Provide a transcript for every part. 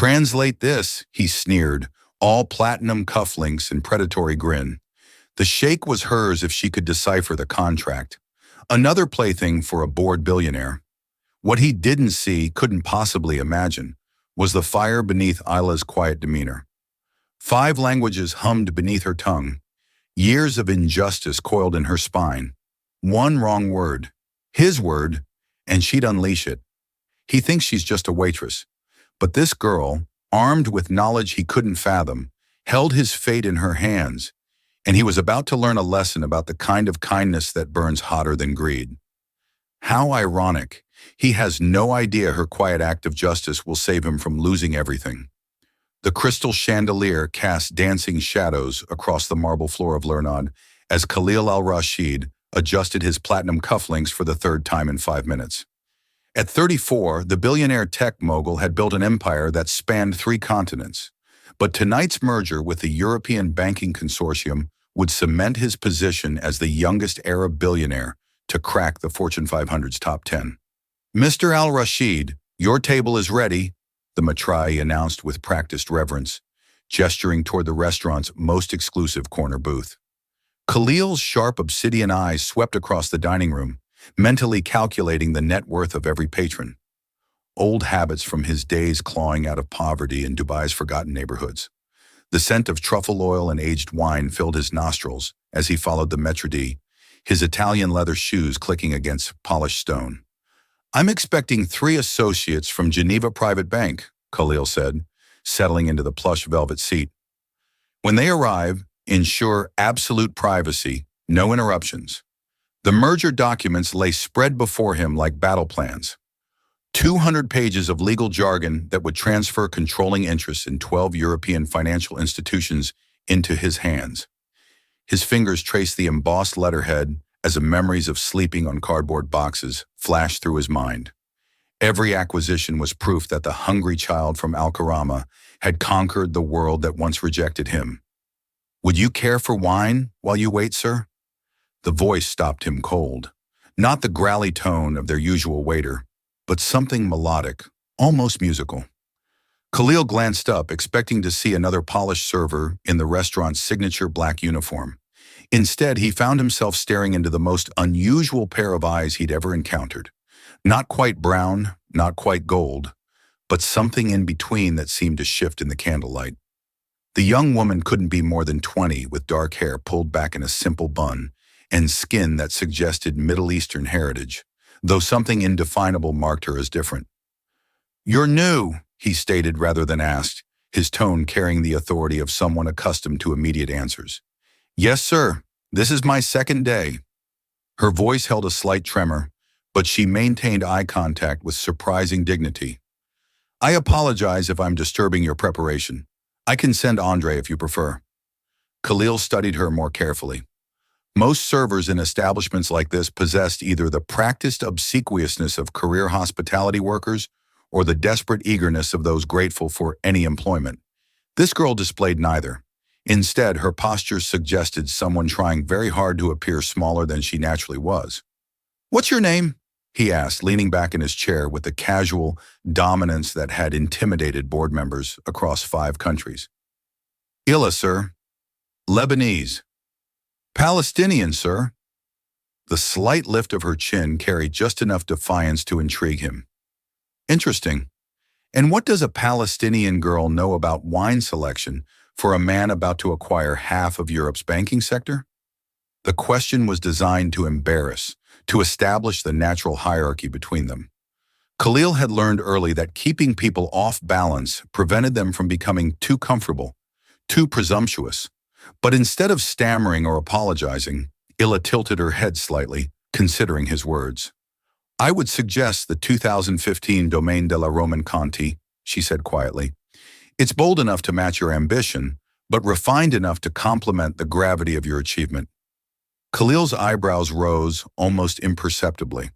Translate this, he sneered, all platinum cufflinks and predatory grin. The sheikh was hers if she could decipher the contract. Another plaything for a bored billionaire. What he didn't see, couldn't possibly imagine, was the fire beneath Isla's quiet demeanor. 5 languages hummed beneath her tongue. Years of injustice coiled in her spine. One wrong word, his word, and she'd unleash it. He thinks she's just a waitress. But this girl, armed with knowledge he couldn't fathom, held his fate in her hands, and he was about to learn a lesson about the kind of kindness that burns hotter than greed. How ironic. He has no idea her quiet act of justice will save him from losing everything. The crystal chandelier cast dancing shadows across the marble floor of Lernod as Khalil al-Rashid adjusted his platinum cufflinks for the 3rd time in 5 minutes. At 34, the billionaire tech mogul had built an empire that spanned 3 continents. But tonight's merger with the European Banking Consortium would cement his position as the youngest Arab billionaire to crack the Fortune 500's top 10. "Mr. Al-Rashid, your table is ready," the Matrai announced with practiced reverence, gesturing toward the restaurant's most exclusive corner booth. Khalil's sharp obsidian eyes swept across the dining room, mentally calculating the net worth of every patron. Old habits from his days clawing out of poverty in Dubai's forgotten neighborhoods. The scent of truffle oil and aged wine filled his nostrils as he followed the maître d', his Italian leather shoes clicking against polished stone. "I'm expecting 3 associates from Geneva Private Bank," Khalil said, settling into the plush velvet seat. "When they arrive, ensure absolute privacy, no interruptions." The merger documents lay spread before him like battle plans. 200 pages of legal jargon that would transfer controlling interests in 12 European financial institutions into his hands. His fingers traced the embossed letterhead as memories of sleeping on cardboard boxes flashed through his mind. Every acquisition was proof that the hungry child from Al-Karama had conquered the world that once rejected him. "Would you care for wine while you wait, sir?" The voice stopped him cold. Not the growly tone of their usual waiter, but something melodic, almost musical. Khalil glanced up, expecting to see another polished server in the restaurant's signature black uniform. Instead, he found himself staring into the most unusual pair of eyes he'd ever encountered. Not quite brown, not quite gold, but something in between that seemed to shift in the candlelight. The young woman couldn't be more than 20, with dark hair pulled back in a simple bun and skin that suggested Middle Eastern heritage, though something indefinable marked her as different. "You're new," he stated rather than asked, his tone carrying the authority of someone accustomed to immediate answers. "Yes, sir. This is my 2nd day." Her voice held a slight tremor, but she maintained eye contact with surprising dignity. "I apologize if I'm disturbing your preparation. I can send Andre if you prefer." Khalil studied her more carefully. Most servers in establishments like this possessed either the practiced obsequiousness of career hospitality workers or the desperate eagerness of those grateful for any employment. This girl displayed neither. Instead, her posture suggested someone trying very hard to appear smaller than she naturally was. "What's your name?" he asked, leaning back in his chair with the casual dominance that had intimidated board members across 5 countries. "Illa, sir." "Lebanese." "Palestinian, sir." The slight lift of her chin carried just enough defiance to intrigue him. "Interesting. And what does a Palestinian girl know about wine selection for a man about to acquire half of Europe's banking sector?" The question was designed to embarrass, to establish the natural hierarchy between them. Khalil had learned early that keeping people off balance prevented them from becoming too comfortable, too presumptuous. But instead of stammering or apologizing, Illa tilted her head slightly, considering his words. "I would suggest the 2015 Domaine de la Roman Conti," she said quietly. "It's bold enough to match your ambition, but refined enough to complement the gravity of your achievement." Khalil's eyebrows rose almost imperceptibly.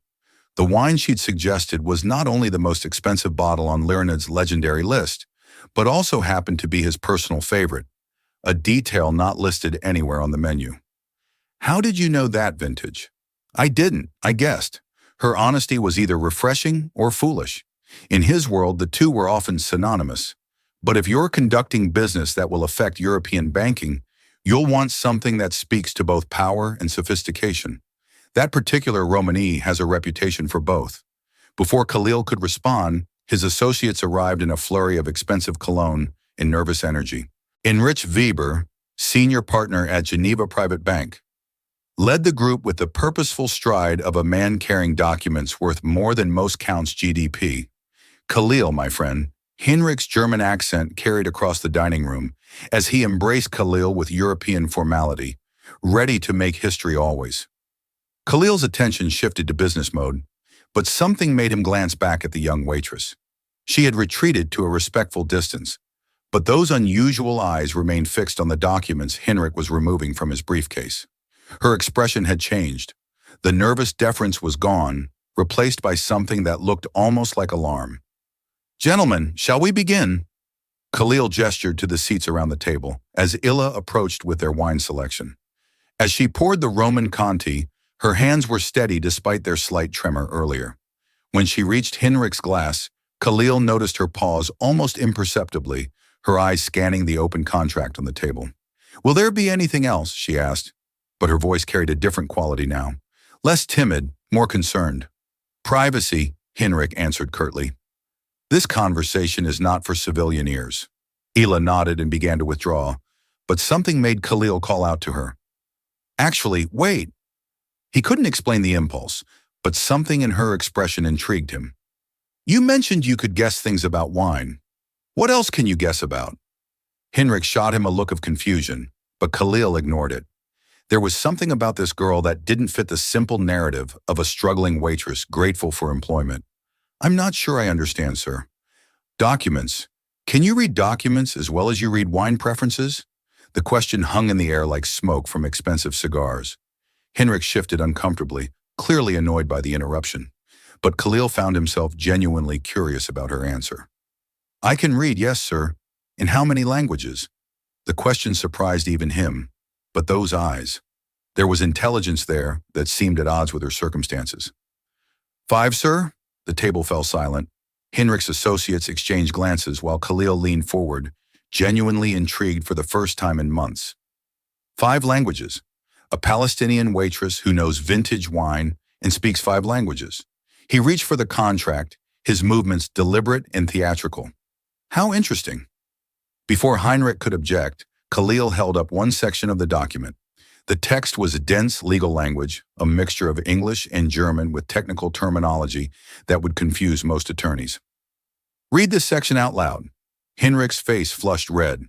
The wine she'd suggested was not only the most expensive bottle on Lirinid's legendary list, but also happened to be his personal favorite, a detail not listed anywhere on the menu. "How did you know that vintage?" "I didn't, I guessed." Her honesty was either refreshing or foolish. In his world, the two were often synonymous. But if you're conducting business that will affect European banking, you'll want something that speaks to both power and sophistication. That particular Romani has a reputation for both. Before Khalil could respond, his associates arrived in a flurry of expensive cologne and nervous energy. Heinrich Weber, senior partner at Geneva Private Bank, led the group with the purposeful stride of a man carrying documents worth more than most counts' GDP. Khalil, my friend, Heinrich's German accent carried across the dining room as he embraced Khalil with European formality, ready to make history always. Khalil's attention shifted to business mode, but something made him glance back at the young waitress. She had retreated to a respectful distance, but those unusual eyes remained fixed on the documents Heinrich was removing from his briefcase. Her expression had changed. The nervous deference was gone, replaced by something that looked almost like alarm. "Gentlemen, shall we begin?" Khalil gestured to the seats around the table as Illa approached with their wine selection. As she poured the Roman Conti, her hands were steady despite their slight tremor earlier. When she reached Heinrich's glass, Khalil noticed her pause almost imperceptibly, her eyes scanning the open contract on the table. "Will there be anything else?" she asked, but her voice carried a different quality now. Less timid, more concerned. "Privacy," Heinrich answered curtly. "This conversation is not for civilian ears." Ila nodded and began to withdraw, but something made Khalil call out to her. "Actually, wait." He couldn't explain the impulse, but something in her expression intrigued him. "You mentioned you could guess things about wine. What else can you guess about?" Heinrich shot him a look of confusion, but Khalil ignored it. There was something about this girl that didn't fit the simple narrative of a struggling waitress grateful for employment. "I'm not sure I understand, sir." "Documents. Can you read documents as well as you read wine preferences?" The question hung in the air like smoke from expensive cigars. Heinrich shifted uncomfortably, clearly annoyed by the interruption. But Khalil found himself genuinely curious about her answer. "I can read, yes, sir. In how many languages?" The question surprised even him. But those eyes. There was intelligence there that seemed at odds with her circumstances. "5, sir?" The table fell silent. Heinrich's associates exchanged glances while Khalil leaned forward, genuinely intrigued for the first time in months. 5 languages. A Palestinian waitress who knows vintage wine and speaks 5 languages. He reached for the contract, his movements deliberate and theatrical. "How interesting." Before Heinrich could object, Khalil held up one section of the document. The text was dense legal language, a mixture of English and German with technical terminology that would confuse most attorneys. "Read this section out loud." Heinrich's face flushed red.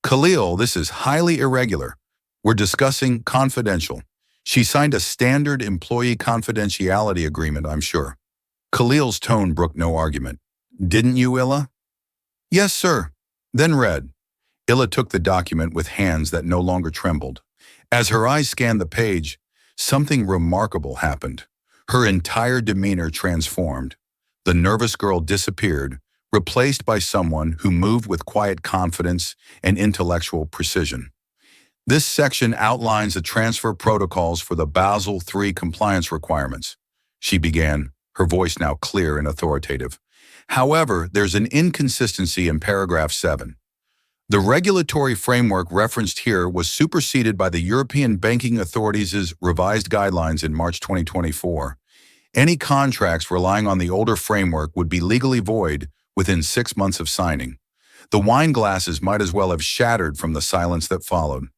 "Khalil, this is highly irregular. We're discussing confidential." She signed a standard employee confidentiality agreement, I'm sure. Khalil's tone brooked no argument. "Didn't you, Illa?" "Yes, sir." Then read. Illa took the document with hands that no longer trembled. As her eyes scanned the page, something remarkable happened. Her entire demeanor transformed. The nervous girl disappeared, replaced by someone who moved with quiet confidence and intellectual precision. "This section outlines the transfer protocols for the Basel III compliance requirements," she began, her voice now clear and authoritative. "However, there's an inconsistency in paragraph 7. The regulatory framework referenced here was superseded by the European Banking Authority's revised guidelines in March 2024. Any contracts relying on the older framework would be legally void within 6 months of signing. The wine glasses might as well have shattered from the silence that followed.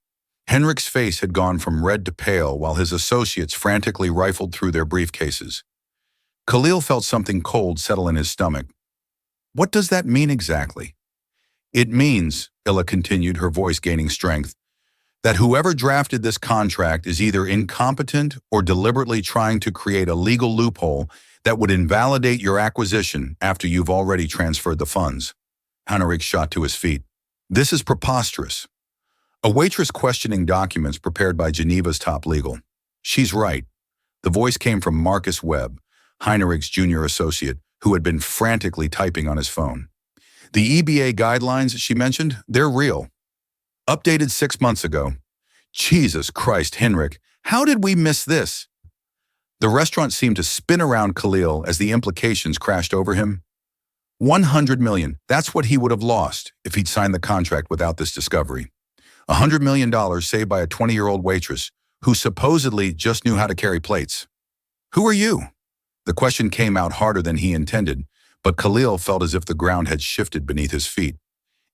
Heinrich's face had gone from red to pale while his associates frantically rifled through their briefcases. Khalil felt something cold settle in his stomach. "What does that mean exactly?" "It means," Illa continued, her voice gaining strength, "that whoever drafted this contract is either incompetent or deliberately trying to create a legal loophole that would invalidate your acquisition after you've already transferred the funds." Heinrich shot to his feet. "This is preposterous." A waitress questioning documents prepared by Geneva's top legal. "She's right." The voice came from Marcus Webb, Heinrich's junior associate, who had been frantically typing on his phone. "The EBA guidelines she mentioned, they're real. Updated 6 months ago." "Jesus Christ, Heinrich, how did we miss this?" The restaurant seemed to spin around Khalil as the implications crashed over him. $100 million. That's what he would have lost if he'd signed the contract without this discovery. $100 million saved by a 20-year-old waitress who supposedly just knew how to carry plates. Who are you? The question came out harder than he intended, but Khalil felt as if the ground had shifted beneath his feet.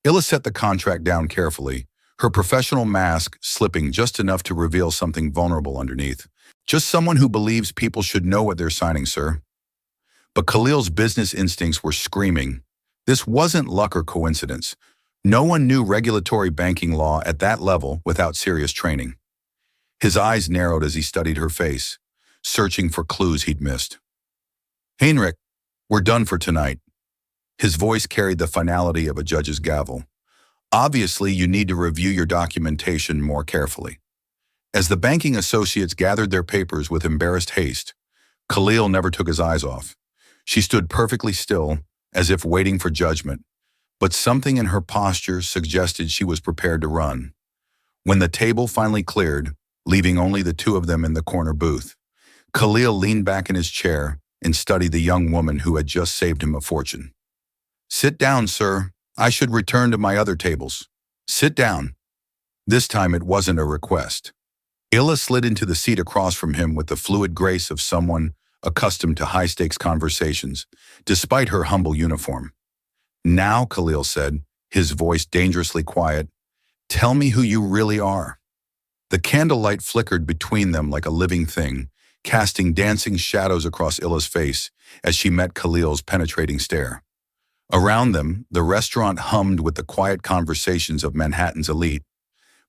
Illa set the contract down carefully, her professional mask slipping just enough to reveal something vulnerable underneath. Just someone who believes people should know what they're signing, sir. But Khalil's business instincts were screaming. This wasn't luck or coincidence. No one knew regulatory banking law at that level without serious training. His eyes narrowed as he studied her face, searching for clues he'd missed. Heinrich, we're done for tonight. His voice carried the finality of a judge's gavel. Obviously, you need to review your documentation more carefully. As the banking associates gathered their papers with embarrassed haste, Khalil never took his eyes off. She stood perfectly still, as if waiting for judgment, but something in her posture suggested she was prepared to run. When the table finally cleared, leaving only the two of them in the corner booth, Khalil leaned back in his chair and studied the young woman who had just saved him a fortune. Sit down, sir. I should return to my other tables. Sit down. This time it wasn't a request. Illa slid into the seat across from him with the fluid grace of someone accustomed to high-stakes conversations, despite her humble uniform. Now, Khalil said, his voice dangerously quiet, tell me who you really are. The candlelight flickered between them like a living thing, casting dancing shadows across Illa's face as she met Khalil's penetrating stare. Around them, the restaurant hummed with the quiet conversations of Manhattan's elite,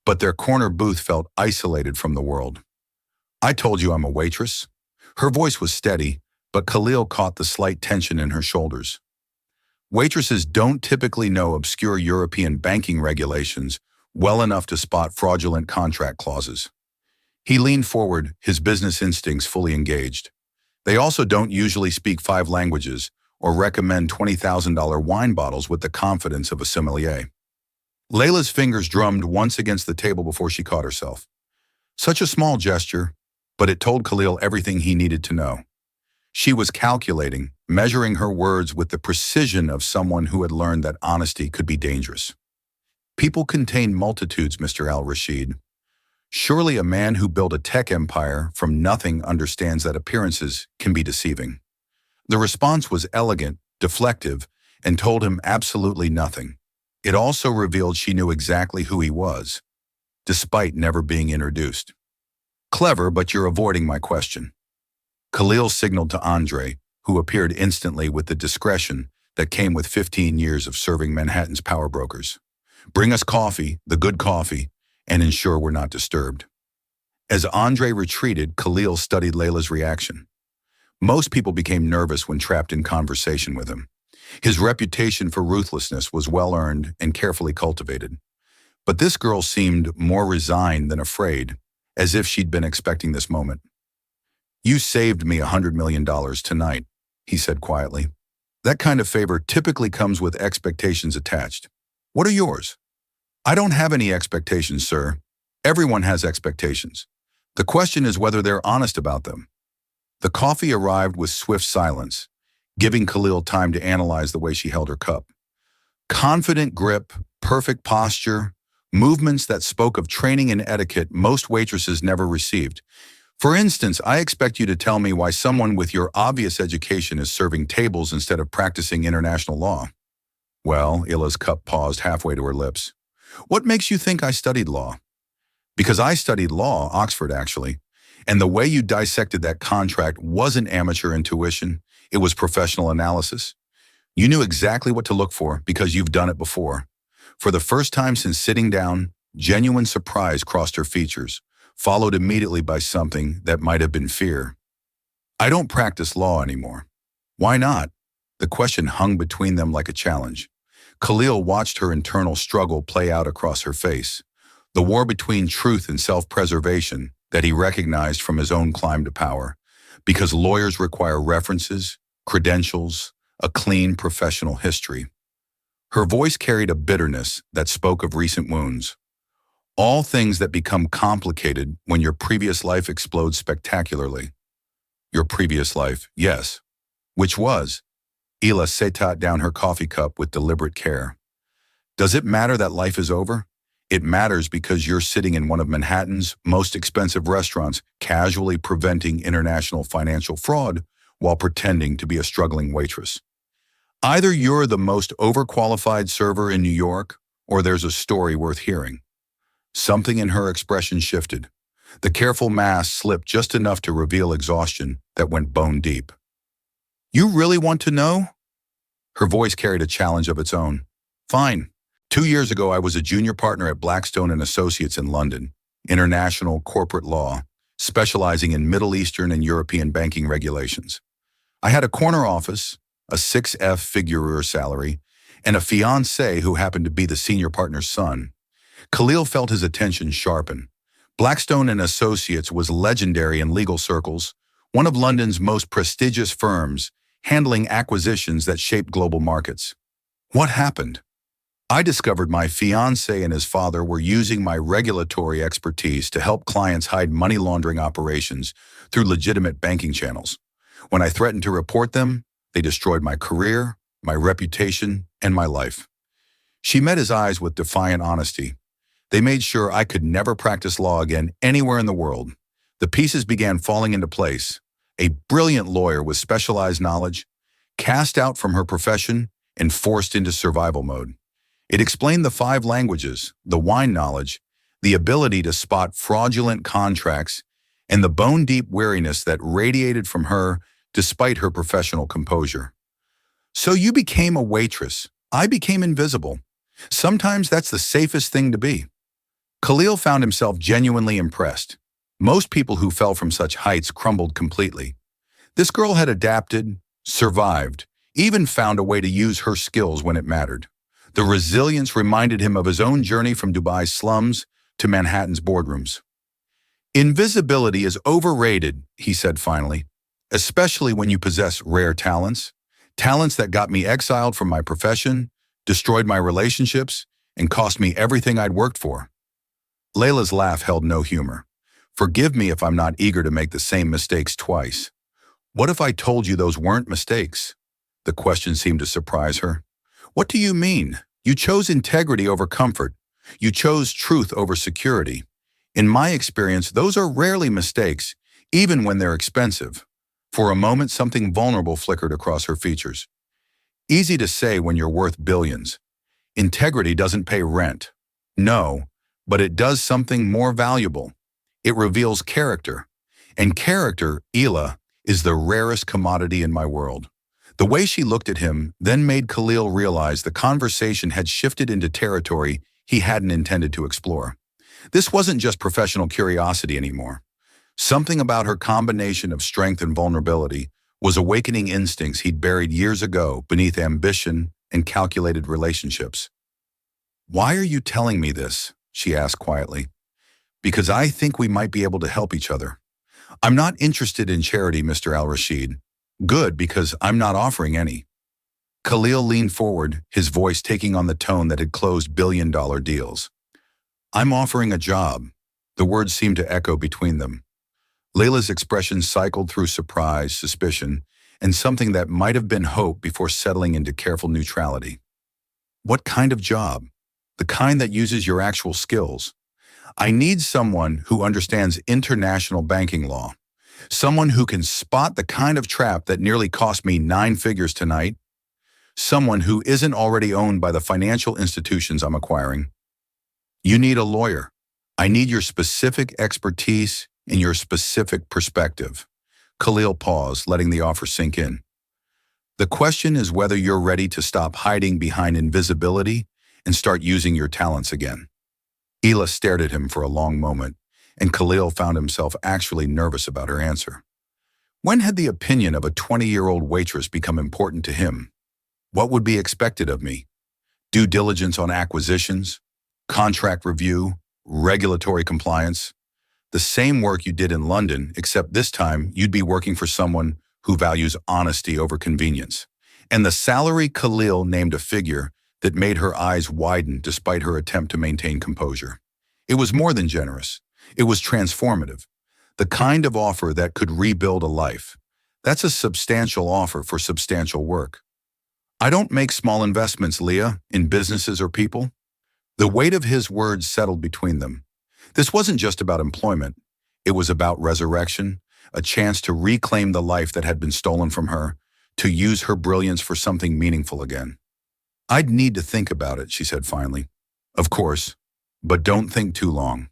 but their corner booth felt isolated from the world. I told you I'm a waitress. Her voice was steady, but Khalil caught the slight tension in her shoulders. Waitresses don't typically know obscure European banking regulations well enough to spot fraudulent contract clauses. He leaned forward, his business instincts fully engaged. They also don't usually speak 5 languages or recommend $20,000 wine bottles with the confidence of a sommelier. Layla's fingers drummed once against the table before she caught herself. Such a small gesture, but it told Khalil everything he needed to know. She was calculating, measuring her words with the precision of someone who had learned that honesty could be dangerous. People contain multitudes, Mr. Al-Rashid. Surely a man who built a tech empire from nothing understands that appearances can be deceiving. The response was elegant, deflective, and told him absolutely nothing. It also revealed she knew exactly who he was, despite never being introduced. Clever, but you're avoiding my question. Khalil signaled to Andre, who appeared instantly with the discretion that came with 15 years of serving Manhattan's power brokers. Bring us coffee, the good coffee, and ensure we're not disturbed. As Andre retreated, Khalil studied Layla's reaction. Most people became nervous when trapped in conversation with him. His reputation for ruthlessness was well-earned and carefully cultivated. But this girl seemed more resigned than afraid, as if she'd been expecting this moment. You saved me $100 million tonight, he said quietly. That kind of favor typically comes with expectations attached. What are yours? I don't have any expectations, sir. Everyone has expectations. The question is whether they're honest about them. The coffee arrived with swift silence, giving Khalil time to analyze the way she held her cup. Confident grip, perfect posture, movements that spoke of training and etiquette most waitresses never received. For instance, I expect you to tell me why someone with your obvious education is serving tables instead of practicing international law. Well, Illa's cup paused halfway to her lips. What makes you think I studied law? Because I studied law, Oxford actually, and the way you dissected that contract wasn't amateur intuition. It was professional analysis. You knew exactly what to look for because you've done it before. For the first time since sitting down, genuine surprise crossed her features, followed immediately by something that might have been fear. I don't practice law anymore. Why not? The question hung between them like a challenge. Khalil watched her internal struggle play out across her face, the war between truth and self-preservation that he recognized from his own climb to power, because lawyers require references, credentials, a clean professional history. Her voice carried a bitterness that spoke of recent wounds. All things that become complicated when your previous life explodes spectacularly. Your previous life, yes. Which was? Ela set down her coffee cup with deliberate care. Does it matter that life is over? It matters because you're sitting in one of Manhattan's most expensive restaurants, casually preventing international financial fraud while pretending to be a struggling waitress. Either you're the most overqualified server in New York, or there's a story worth hearing. Something in her expression shifted. The careful mask slipped just enough to reveal exhaustion that went bone deep. You really want to know? Her voice carried a challenge of its own. Fine. 2 years ago, I was a junior partner at Blackstone and Associates in London, international corporate law, specializing in Middle Eastern and European banking regulations. I had a corner office, a 6F-figure salary, and a fiancé who happened to be the senior partner's son. Khalil felt his attention sharpen. Blackstone and Associates was legendary in legal circles, one of London's most prestigious firms, handling acquisitions that shaped global markets. What happened? I discovered my fiancé and his father were using my regulatory expertise to help clients hide money laundering operations through legitimate banking channels. When I threatened to report them, they destroyed my career, my reputation, and my life. She met his eyes with defiant honesty. They made sure I could never practice law again anywhere in the world. The pieces began falling into place. A brilliant lawyer with specialized knowledge, cast out from her profession and forced into survival mode. It explained the 5 languages, the wine knowledge, the ability to spot fraudulent contracts, and the bone-deep weariness that radiated from her despite her professional composure. So you became a waitress. I became invisible. Sometimes that's the safest thing to be. Khalil found himself genuinely impressed. Most people who fell from such heights crumbled completely. This girl had adapted, survived, even found a way to use her skills when it mattered. The resilience reminded him of his own journey from Dubai's slums to Manhattan's boardrooms. Invisibility is overrated, he said finally, especially when you possess rare talents, talents that got me exiled from my profession, destroyed my relationships, and cost me everything I'd worked for. Layla's laugh held no humor. Forgive me if I'm not eager to make the same mistakes twice. What if I told you those weren't mistakes? The question seemed to surprise her. What do you mean? You chose integrity over comfort. You chose truth over security. In my experience, those are rarely mistakes, even when they're expensive. For a moment, something vulnerable flickered across her features. Easy to say when you're worth billions. Integrity doesn't pay rent. No, but it does something more valuable. It reveals character. And character, Ela, is the rarest commodity in my world. The way she looked at him then made Khalil realize the conversation had shifted into territory he hadn't intended to explore. This wasn't just professional curiosity anymore. Something about her combination of strength and vulnerability was awakening instincts he'd buried years ago beneath ambition and calculated relationships. "Why are you telling me this?" she asked quietly. "Because I think we might be able to help each other. I'm not interested in charity, Mr. Al-Rashid. Good, because I'm not offering any." Khalil leaned forward, his voice taking on the tone that had closed billion-dollar deals. "I'm offering a job." The words seemed to echo between them. Layla's expression cycled through surprise, suspicion, and something that might have been hope before settling into careful neutrality. "What kind of job?" "The kind that uses your actual skills. I need someone who understands international banking law. Someone who can spot the kind of trap that nearly cost me 9 figures tonight. Someone who isn't already owned by the financial institutions I'm acquiring. You need a lawyer. I need your specific expertise and your specific perspective." Khalil paused, letting the offer sink in. "The question is whether you're ready to stop hiding behind invisibility and start using your talents again." Ela stared at him for a long moment, and Khalil found himself actually nervous about her answer. When had the opinion of a 20-year-old waitress become important to him? What would be expected of me? Due diligence on acquisitions, contract review, regulatory compliance. The same work you did in London, except this time you'd be working for someone who values honesty over convenience. And the salary Khalil named a figure that made her eyes widen despite her attempt to maintain composure. It was more than generous. It was transformative. The kind of offer that could rebuild a life. That's a substantial offer for substantial work. I don't make small investments, Leah, in businesses or people. The weight of his words settled between them. This wasn't just about employment. It was about resurrection, a chance to reclaim the life that had been stolen from her, to use her brilliance for something meaningful again. I'd need to think about it, she said finally. Of course, but don't think too long.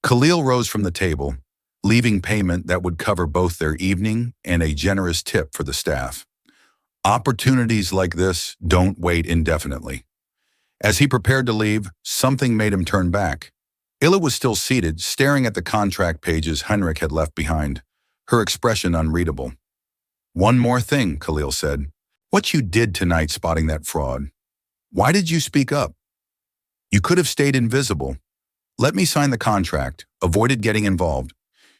Khalil rose from the table, leaving payment that would cover both their evening and a generous tip for the staff. Opportunities like this don't wait indefinitely. As he prepared to leave, something made him turn back. Illa was still seated, staring at the contract pages Henrik had left behind, her expression unreadable. One more thing, Khalil said. What you did tonight spotting that fraud. Why did you speak up? You could have stayed invisible. Let me sign the contract, avoided getting involved.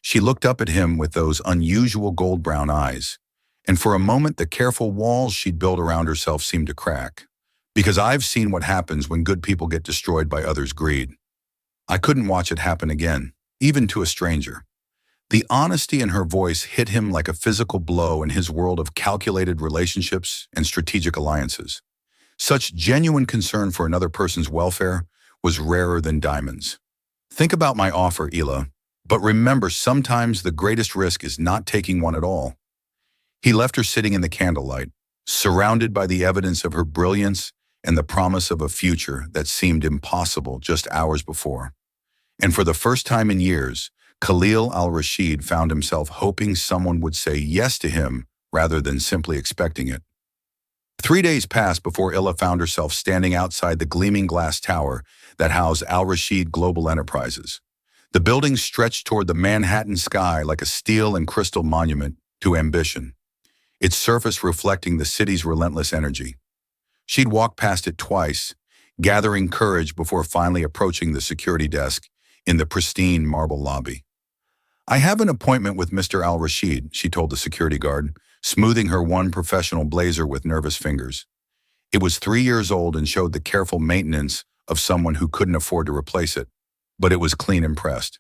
She looked up at him with those unusual gold-brown eyes, and for a moment the careful walls she'd built around herself seemed to crack. Because I've seen what happens when good people get destroyed by others' greed. I couldn't watch it happen again, even to a stranger. The honesty in her voice hit him like a physical blow in his world of calculated relationships and strategic alliances. Such genuine concern for another person's welfare was rarer than diamonds. Think about my offer, Ila, but remember sometimes the greatest risk is not taking one at all. He left her sitting in the candlelight, surrounded by the evidence of her brilliance and the promise of a future that seemed impossible just hours before. And for the first time in years, Khalil al-Rashid found himself hoping someone would say yes to him rather than simply expecting it. 3 days passed before Illa found herself standing outside the gleaming glass tower that housed Al-Rashid Global Enterprises. The building stretched toward the Manhattan sky like a steel and crystal monument to ambition, its surface reflecting the city's relentless energy. She'd walked past it twice, gathering courage before finally approaching the security desk in the pristine marble lobby. I have an appointment with Mr. Al-Rashid, she told the security guard, smoothing her one professional blazer with nervous fingers. It was 3 years old and showed the careful maintenance of someone who couldn't afford to replace it, but it was clean and pressed.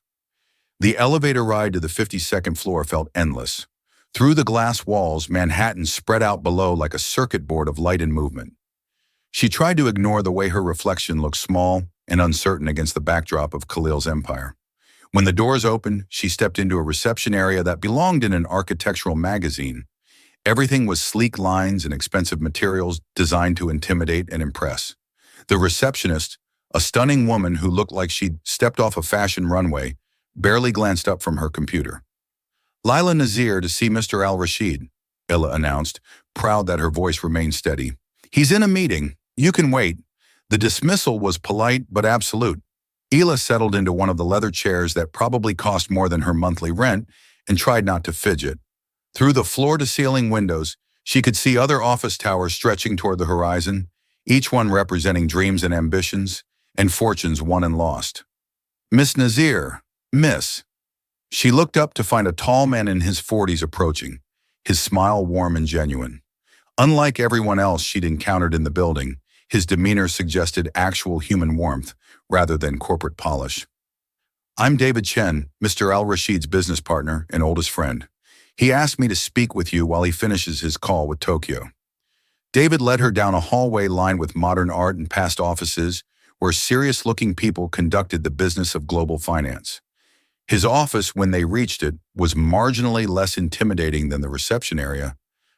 The elevator ride to the 52nd floor felt endless. Through the glass walls, Manhattan spread out below like a circuit board of light and movement. She tried to ignore the way her reflection looked small and uncertain against the backdrop of Khalil's empire. When the doors opened, she stepped into a reception area that belonged in an architectural magazine. Everything was sleek lines and expensive materials designed to intimidate and impress. The receptionist, a stunning woman who looked like she'd stepped off a fashion runway, barely glanced up from her computer. Laila Nazir to see Mr. Al-Rashid, Illa announced, proud that her voice remained steady. He's in a meeting. You can wait. The dismissal was polite but absolute. Ila settled into one of the leather chairs that probably cost more than her monthly rent and tried not to fidget. Through the floor-to-ceiling windows, she could see other office towers stretching toward the horizon, each one representing dreams and ambitions, and fortunes won and lost. Miss Nazir, Miss. She looked up to find a tall man in his 40s approaching, his smile warm and genuine. Unlike everyone else she'd encountered in the building, his demeanor suggested actual human warmth rather than corporate polish. I'm David Chen, Mr. Al-Rashid's business partner and oldest friend. He asked me to speak with you while he finishes his call with Tokyo. David led her down a hallway lined with modern art and past offices where serious-looking people conducted the business of global finance. His office, when they reached it, was marginally less intimidating than the reception area,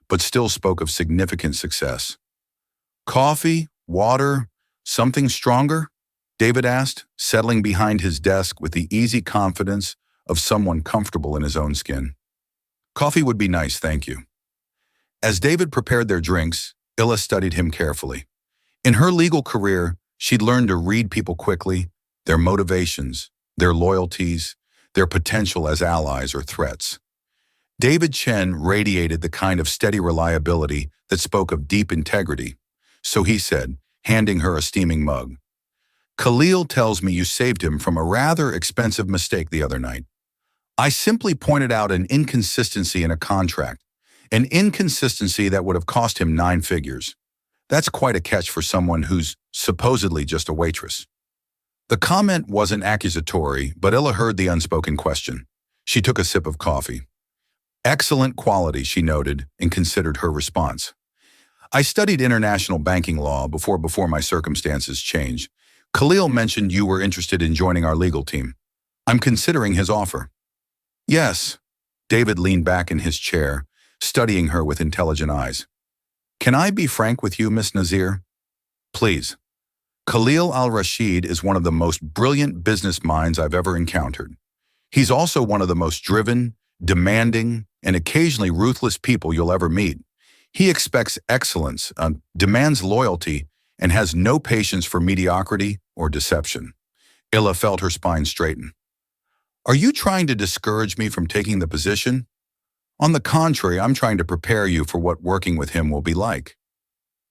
but still spoke of significant success. Coffee? Water? Something stronger? David asked, settling behind his desk with the easy confidence of someone comfortable in his own skin. Coffee would be nice, thank you. As David prepared their drinks, Illa studied him carefully. In her legal career, she'd learned to read people quickly, their motivations, their loyalties, their potential as allies or threats. David Chen radiated the kind of steady reliability that spoke of deep integrity, so he said, handing her a steaming mug. Khalil tells me you saved him from a rather expensive mistake the other night. I simply pointed out an inconsistency in a contract, an inconsistency that would have cost him 9 figures. That's quite a catch for someone who's supposedly just a waitress. The comment wasn't accusatory, but Illa heard the unspoken question. She took a sip of coffee. Excellent quality, she noted, and considered her response. I studied international banking law before my circumstances changed. Khalil mentioned you were interested in joining our legal team. I'm considering his offer. Yes. David leaned back in his chair, studying her with intelligent eyes. Can I be frank with you, Miss Nazir? Please. Khalil al-Rashid is one of the most brilliant business minds I've ever encountered. He's also one of the most driven, demanding, and occasionally ruthless people you'll ever meet. He expects excellence, demands loyalty, and has no patience for mediocrity or deception. Illa felt her spine straighten. Are you trying to discourage me from taking the position? On the contrary, I'm trying to prepare you for what working with him will be like.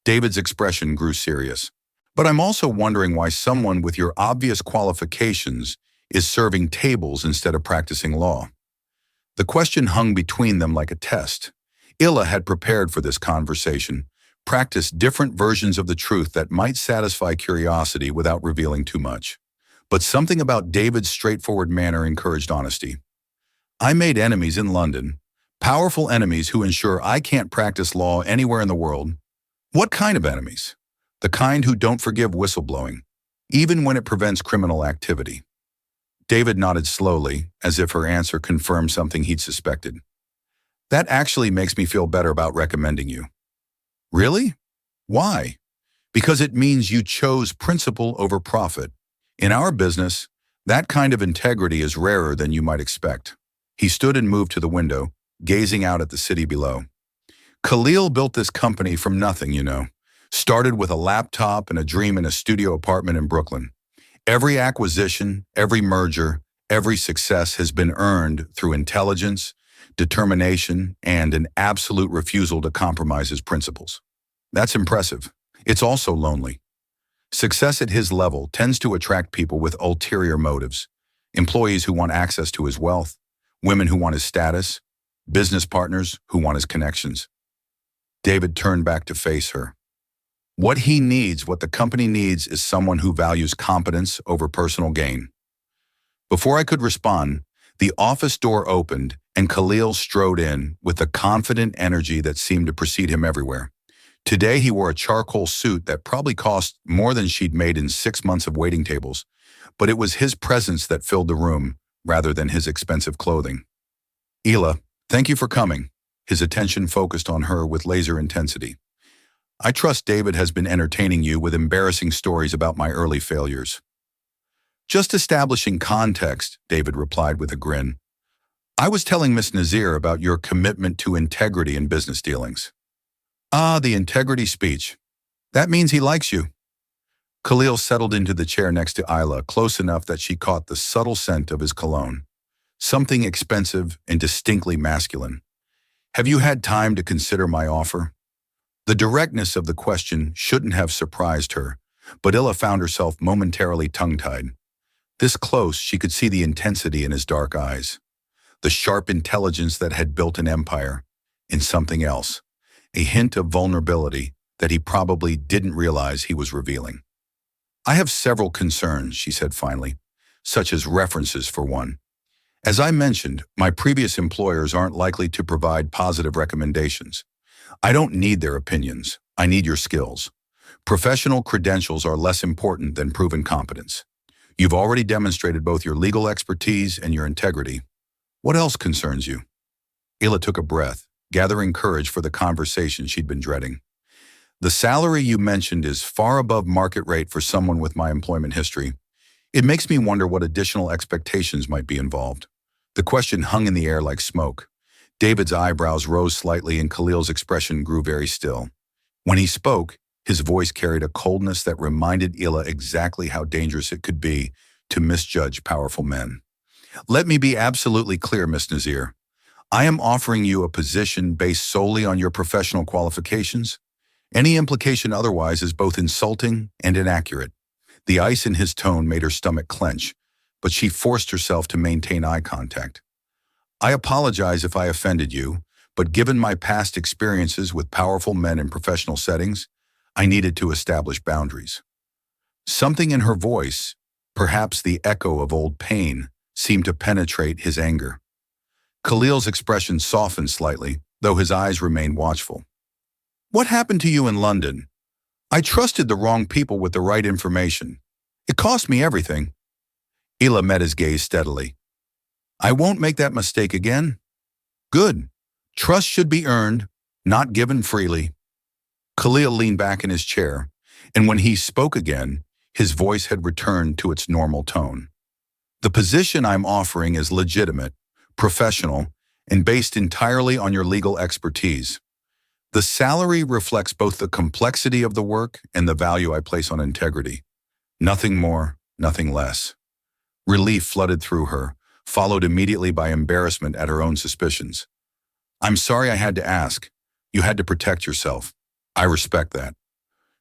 David's expression grew serious. But I'm also wondering why someone with your obvious qualifications is serving tables instead of practicing law. The question hung between them like a test. Illa had prepared for this conversation, practiced different versions of the truth that might satisfy curiosity without revealing too much. But something about David's straightforward manner encouraged honesty. I made enemies in London, powerful enemies who ensure I can't practice law anywhere in the world. What kind of enemies? The kind who don't forgive whistleblowing, even when it prevents criminal activity. David nodded slowly, as if her answer confirmed something he'd suspected. That actually makes me feel better about recommending you. Really? Why? Because it means you chose principle over profit. In our business, that kind of integrity is rarer than you might expect. He stood and moved to the window, gazing out at the city below. Khalil built this company from nothing, you know. Started with a laptop and a dream in a studio apartment in Brooklyn. Every acquisition, every merger, every success has been earned through intelligence, determination, and an absolute refusal to compromise his principles. That's impressive. It's also lonely. Success at his level tends to attract people with ulterior motives. Employees who want access to his wealth, women who want his status, business partners who want his connections. David turned back to face her. What he needs, what the company needs, is someone who values competence over personal gain. Before I could respond, the office door opened and Khalil strode in with the confident energy that seemed to precede him everywhere. Today he wore a charcoal suit that probably cost more than she'd made in 6 months of waiting tables, but it was his presence that filled the room rather than his expensive clothing. Ila, thank you for coming. His attention focused on her with laser intensity. I trust David has been entertaining you with embarrassing stories about my early failures. Just establishing context, David replied with a grin. I was telling Miss Nazir about your commitment to integrity in business dealings. Ah, the integrity speech. That means he likes you. Khalil settled into the chair next to Isla, close enough that she caught the subtle scent of his cologne. Something expensive and distinctly masculine. Have you had time to consider my offer? The directness of the question shouldn't have surprised her, but Illa found herself momentarily tongue-tied. This close, she could see the intensity in his dark eyes, the sharp intelligence that had built an empire, in something else, a hint of vulnerability that he probably didn't realize he was revealing. I have several concerns, she said finally, such as references for one. As I mentioned, my previous employers aren't likely to provide positive recommendations. I don't need their opinions. I need your skills. Professional credentials are less important than proven competence. You've already demonstrated both your legal expertise and your integrity. What else concerns you? Ila took a breath, gathering courage for the conversation she'd been dreading. The salary you mentioned is far above market rate for someone with my employment history. It makes me wonder what additional expectations might be involved. The question hung in the air like smoke. David's eyebrows rose slightly and Khalil's expression grew very still. When he spoke, his voice carried a coldness that reminded Ila exactly how dangerous it could be to misjudge powerful men. Let me be absolutely clear, Miss Nazir. I am offering you a position based solely on your professional qualifications. Any implication otherwise is both insulting and inaccurate. The ice in his tone made her stomach clench, but she forced herself to maintain eye contact. I apologize if I offended you, but given my past experiences with powerful men in professional settings, I needed to establish boundaries. Something in her voice, perhaps the echo of old pain, seemed to penetrate his anger. Khalil's expression softened slightly, though his eyes remained watchful. What happened to you in London? I trusted the wrong people with the right information. It cost me everything. Ela met his gaze steadily. I won't make that mistake again. Good. Trust should be earned, not given freely. Khalil leaned back in his chair, and when he spoke again, his voice had returned to its normal tone. The position I'm offering is legitimate, professional, and based entirely on your legal expertise. The salary reflects both the complexity of the work and the value I place on integrity. Nothing more, nothing less. Relief flooded through her, followed immediately by embarrassment at her own suspicions. I'm sorry I had to ask. You had to protect yourself. I respect that.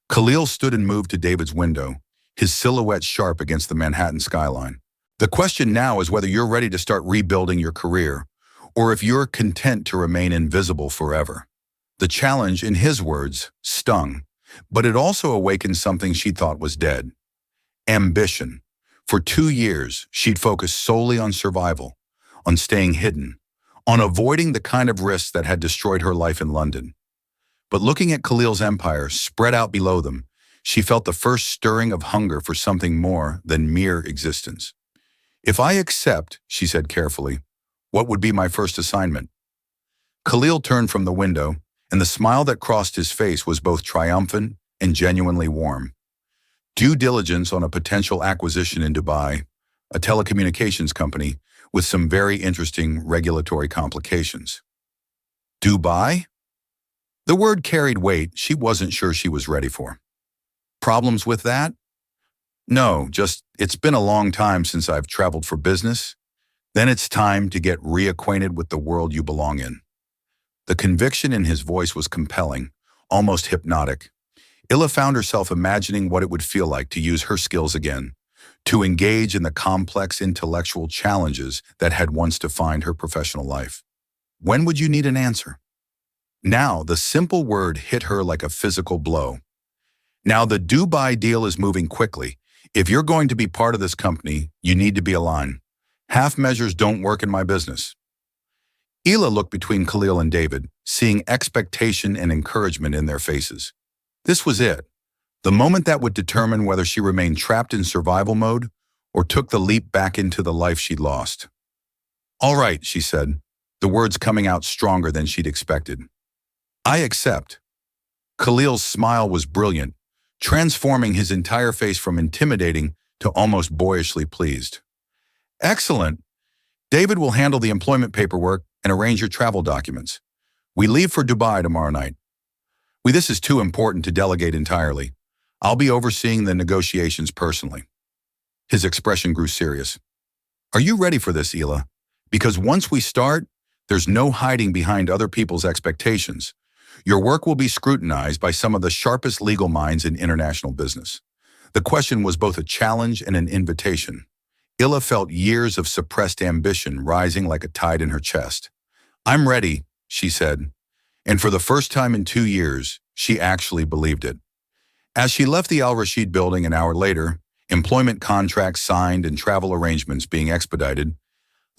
Khalil stood and moved to David's window, his silhouette sharp against the Manhattan skyline. The question now is whether you're ready to start rebuilding your career, or if you're content to remain invisible forever. The challenge, in his words, stung, but it also awakened something she thought was dead. Ambition. For 2 years, she'd focused solely on survival, on staying hidden, on avoiding the kind of risks that had destroyed her life in London. But looking at Khalil's empire spread out below them, she felt the first stirring of hunger for something more than mere existence. If I accept, she said carefully, what would be my first assignment? Khalil turned from the window, and the smile that crossed his face was both triumphant and genuinely warm. Due diligence on a potential acquisition in Dubai, a telecommunications company with some very interesting regulatory complications. Dubai? The word carried weight she wasn't sure she was ready for. Problems with that? No, just it's been a long time since I've traveled for business. Then it's time to get reacquainted with the world you belong in. The conviction in his voice was compelling, almost hypnotic. Ila found herself imagining what it would feel like to use her skills again, to engage in the complex intellectual challenges that had once defined her professional life. When would you need an answer? Now, the simple word hit her like a physical blow. Now, the Dubai deal is moving quickly. If you're going to be part of this company, you need to be aligned. Half measures don't work in my business. Ela looked between Khalil and David, seeing expectation and encouragement in their faces. This was it, the moment that would determine whether she remained trapped in survival mode or took the leap back into the life she'd lost. All right, she said, the words coming out stronger than she'd expected. I accept. Khalil's smile was brilliant, transforming his entire face from intimidating to almost boyishly pleased. Excellent. David will handle the employment paperwork and arrange your travel documents. We leave for Dubai tomorrow night. This is too important to delegate entirely. I'll be overseeing the negotiations personally. His expression grew serious. Are you ready for this, Ela? Because once we start, there's no hiding behind other people's expectations. Your work will be scrutinized by some of the sharpest legal minds in international business. The question was both a challenge and an invitation. Ila felt years of suppressed ambition rising like a tide in her chest. I'm ready, she said. And for the first time in 2 years, she actually believed it. As she left the Al Rashid building an hour later, employment contracts signed and travel arrangements being expedited,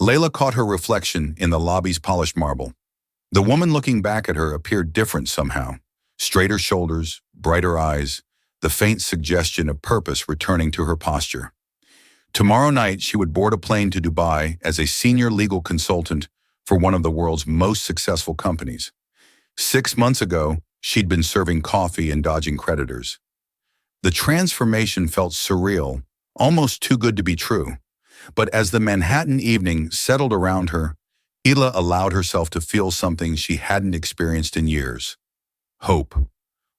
Layla caught her reflection in the lobby's polished marble. The woman looking back at her appeared different somehow. Straighter shoulders, brighter eyes, the faint suggestion of purpose returning to her posture. Tomorrow night, she would board a plane to Dubai as a senior legal consultant for one of the world's most successful companies. 6 months ago, she'd been serving coffee and dodging creditors. The transformation felt surreal, almost too good to be true. But as the Manhattan evening settled around her, Ela allowed herself to feel something she hadn't experienced in years. Hope.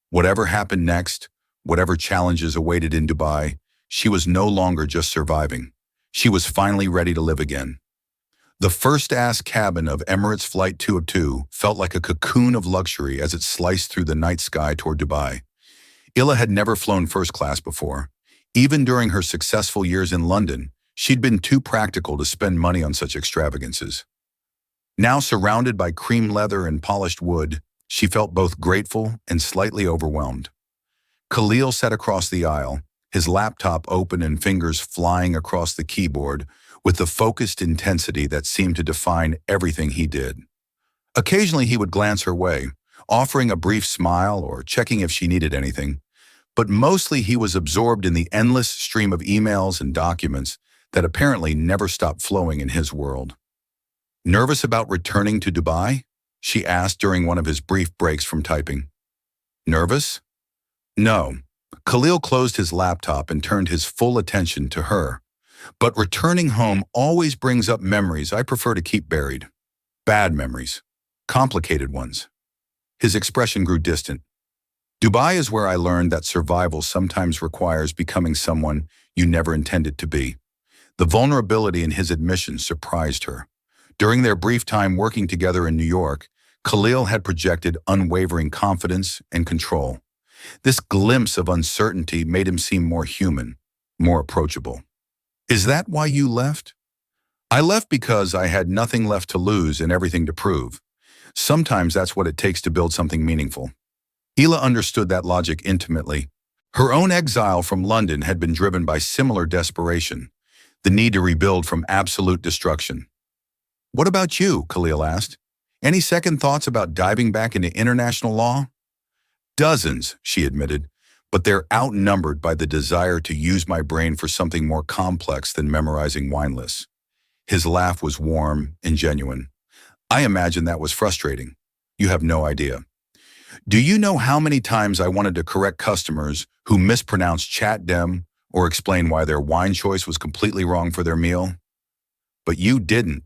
Whatever happened next, whatever challenges awaited in Dubai, she was no longer just surviving. She was finally ready to live again. The first-class cabin of Emirates Flight 202 felt like a cocoon of luxury as it sliced through the night sky toward Dubai. Ela had never flown first class before. Even during her successful years in London, she'd been too practical to spend money on such extravagances. Now surrounded by cream leather and polished wood, she felt both grateful and slightly overwhelmed. Khalil sat across the aisle, his laptop open and fingers flying across the keyboard with the focused intensity that seemed to define everything he did. Occasionally he would glance her way, offering a brief smile or checking if she needed anything, but mostly he was absorbed in the endless stream of emails and documents that apparently never stopped flowing in his world. Nervous about returning to Dubai? She asked during one of his brief breaks from typing. Nervous? No. Khalil closed his laptop and turned his full attention to her. But returning home always brings up memories I prefer to keep buried. Bad memories. Complicated ones. His expression grew distant. Dubai is where I learned that survival sometimes requires becoming someone you never intended to be. The vulnerability in his admission surprised her. During their brief time working together in New York, Khalil had projected unwavering confidence and control. This glimpse of uncertainty made him seem more human, more approachable. Is that why you left? I left because I had nothing left to lose and everything to prove. Sometimes that's what it takes to build something meaningful. Hila understood that logic intimately. Her own exile from London had been driven by similar desperation, the need to rebuild from absolute destruction. What about you? Khalil asked. Any second thoughts about diving back into international law? Dozens, she admitted, but they're outnumbered by the desire to use my brain for something more complex than memorizing wine lists. His laugh was warm and genuine. I imagine that was frustrating. You have no idea. Do you know how many times I wanted to correct customers who mispronounced chat dem or explain why their wine choice was completely wrong for their meal? But you didn't.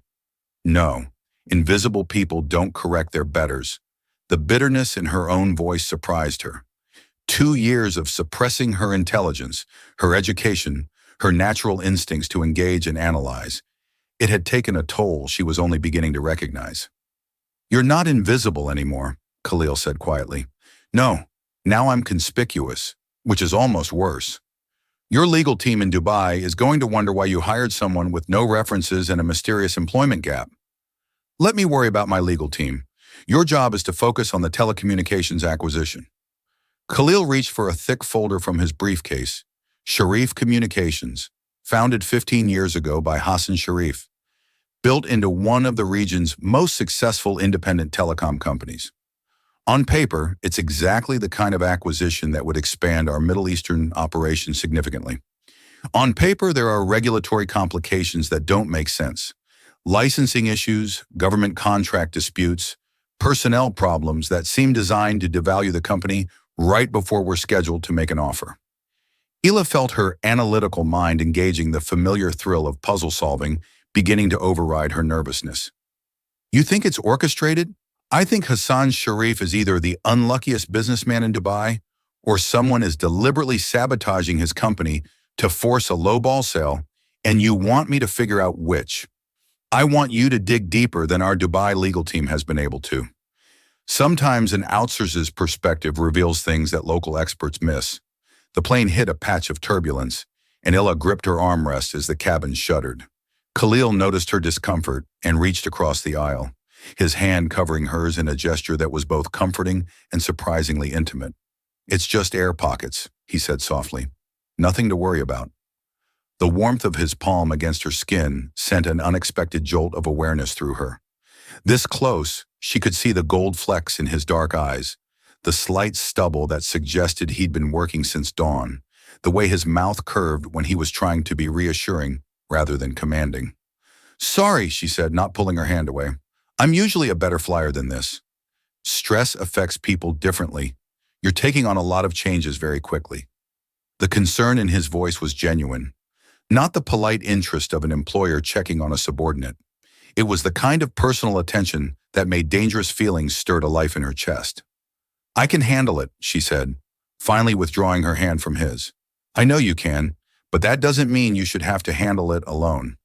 No, invisible people don't correct their betters. The bitterness in her own voice surprised her. 2 years of suppressing her intelligence, her education, her natural instincts to engage and analyze. It had taken a toll she was only beginning to recognize. You're not invisible anymore, Khalil said quietly. No, now I'm conspicuous, which is almost worse. Your legal team in Dubai is going to wonder why you hired someone with no references and a mysterious employment gap. Let me worry about my legal team. Your job is to focus on the telecommunications acquisition. Khalil reached for a thick folder from his briefcase. Sharif Communications, founded 15 years ago by Hassan Sharif, built into one of the region's most successful independent telecom companies. On paper, it's exactly the kind of acquisition that would expand our Middle Eastern operations significantly. On paper, there are regulatory complications that don't make sense. Licensing issues, government contract disputes, personnel problems that seem designed to devalue the company right before we're scheduled to make an offer. Hila felt her analytical mind engaging the familiar thrill of puzzle solving, beginning to override her nervousness. You think it's orchestrated? I think Hassan Sharif is either the unluckiest businessman in Dubai or someone is deliberately sabotaging his company to force a lowball sale, and you want me to figure out which. I want you to dig deeper than our Dubai legal team has been able to. Sometimes an outsider's perspective reveals things that local experts miss. The plane hit a patch of turbulence, and Hila gripped her armrest as the cabin shuddered. Khalil noticed her discomfort and reached across the aisle, his hand covering hers in a gesture that was both comforting and surprisingly intimate. It's just air pockets, he said softly. Nothing to worry about. The warmth of his palm against her skin sent an unexpected jolt of awareness through her. This close, she could see the gold flecks in his dark eyes, the slight stubble that suggested he'd been working since dawn, the way his mouth curved when he was trying to be reassuring rather than commanding. Sorry, she said, not pulling her hand away. I'm usually a better flyer than this. Stress affects people differently. You're taking on a lot of changes very quickly. The concern in his voice was genuine, not the polite interest of an employer checking on a subordinate. It was the kind of personal attention that made dangerous feelings stir to life in her chest. I can handle it, she said, finally withdrawing her hand from his. I know you can, but that doesn't mean you should have to handle it alone.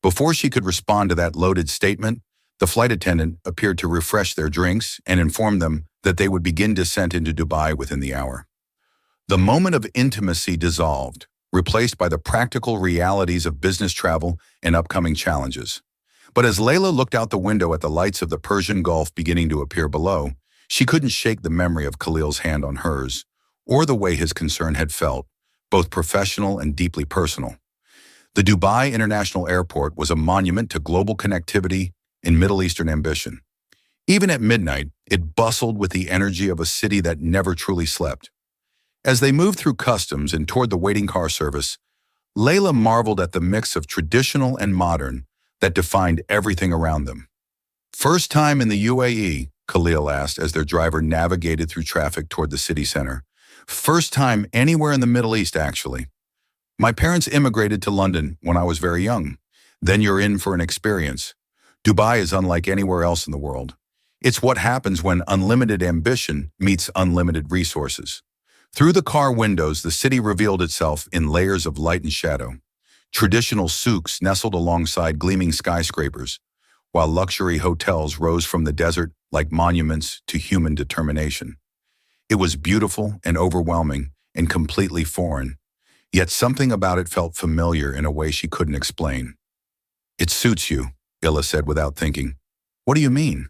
Before she could respond to that loaded statement, the flight attendant appeared to refresh their drinks and inform them that they would begin descent into Dubai within the hour. The moment of intimacy dissolved, replaced by the practical realities of business travel and upcoming challenges. But as Layla looked out the window at the lights of the Persian Gulf beginning to appear below, she couldn't shake the memory of Khalil's hand on hers, or the way his concern had felt, both professional and deeply personal. The Dubai International Airport was a monument to global connectivity and Middle Eastern ambition. Even at midnight, it bustled with the energy of a city that never truly slept. As they moved through customs and toward the waiting car service, Layla marveled at the mix of traditional and modern that defined everything around them. First time in the UAE, Khalil asked as their driver navigated through traffic toward the city center. First time anywhere in the Middle East, actually. My parents immigrated to London when I was very young. Then you're in for an experience. Dubai is unlike anywhere else in the world. It's what happens when unlimited ambition meets unlimited resources. Through the car windows, the city revealed itself in layers of light and shadow. Traditional souks nestled alongside gleaming skyscrapers, while luxury hotels rose from the desert like monuments to human determination. It was beautiful and overwhelming and completely foreign, yet something about it felt familiar in a way she couldn't explain. It suits you, Illa said without thinking. What do you mean?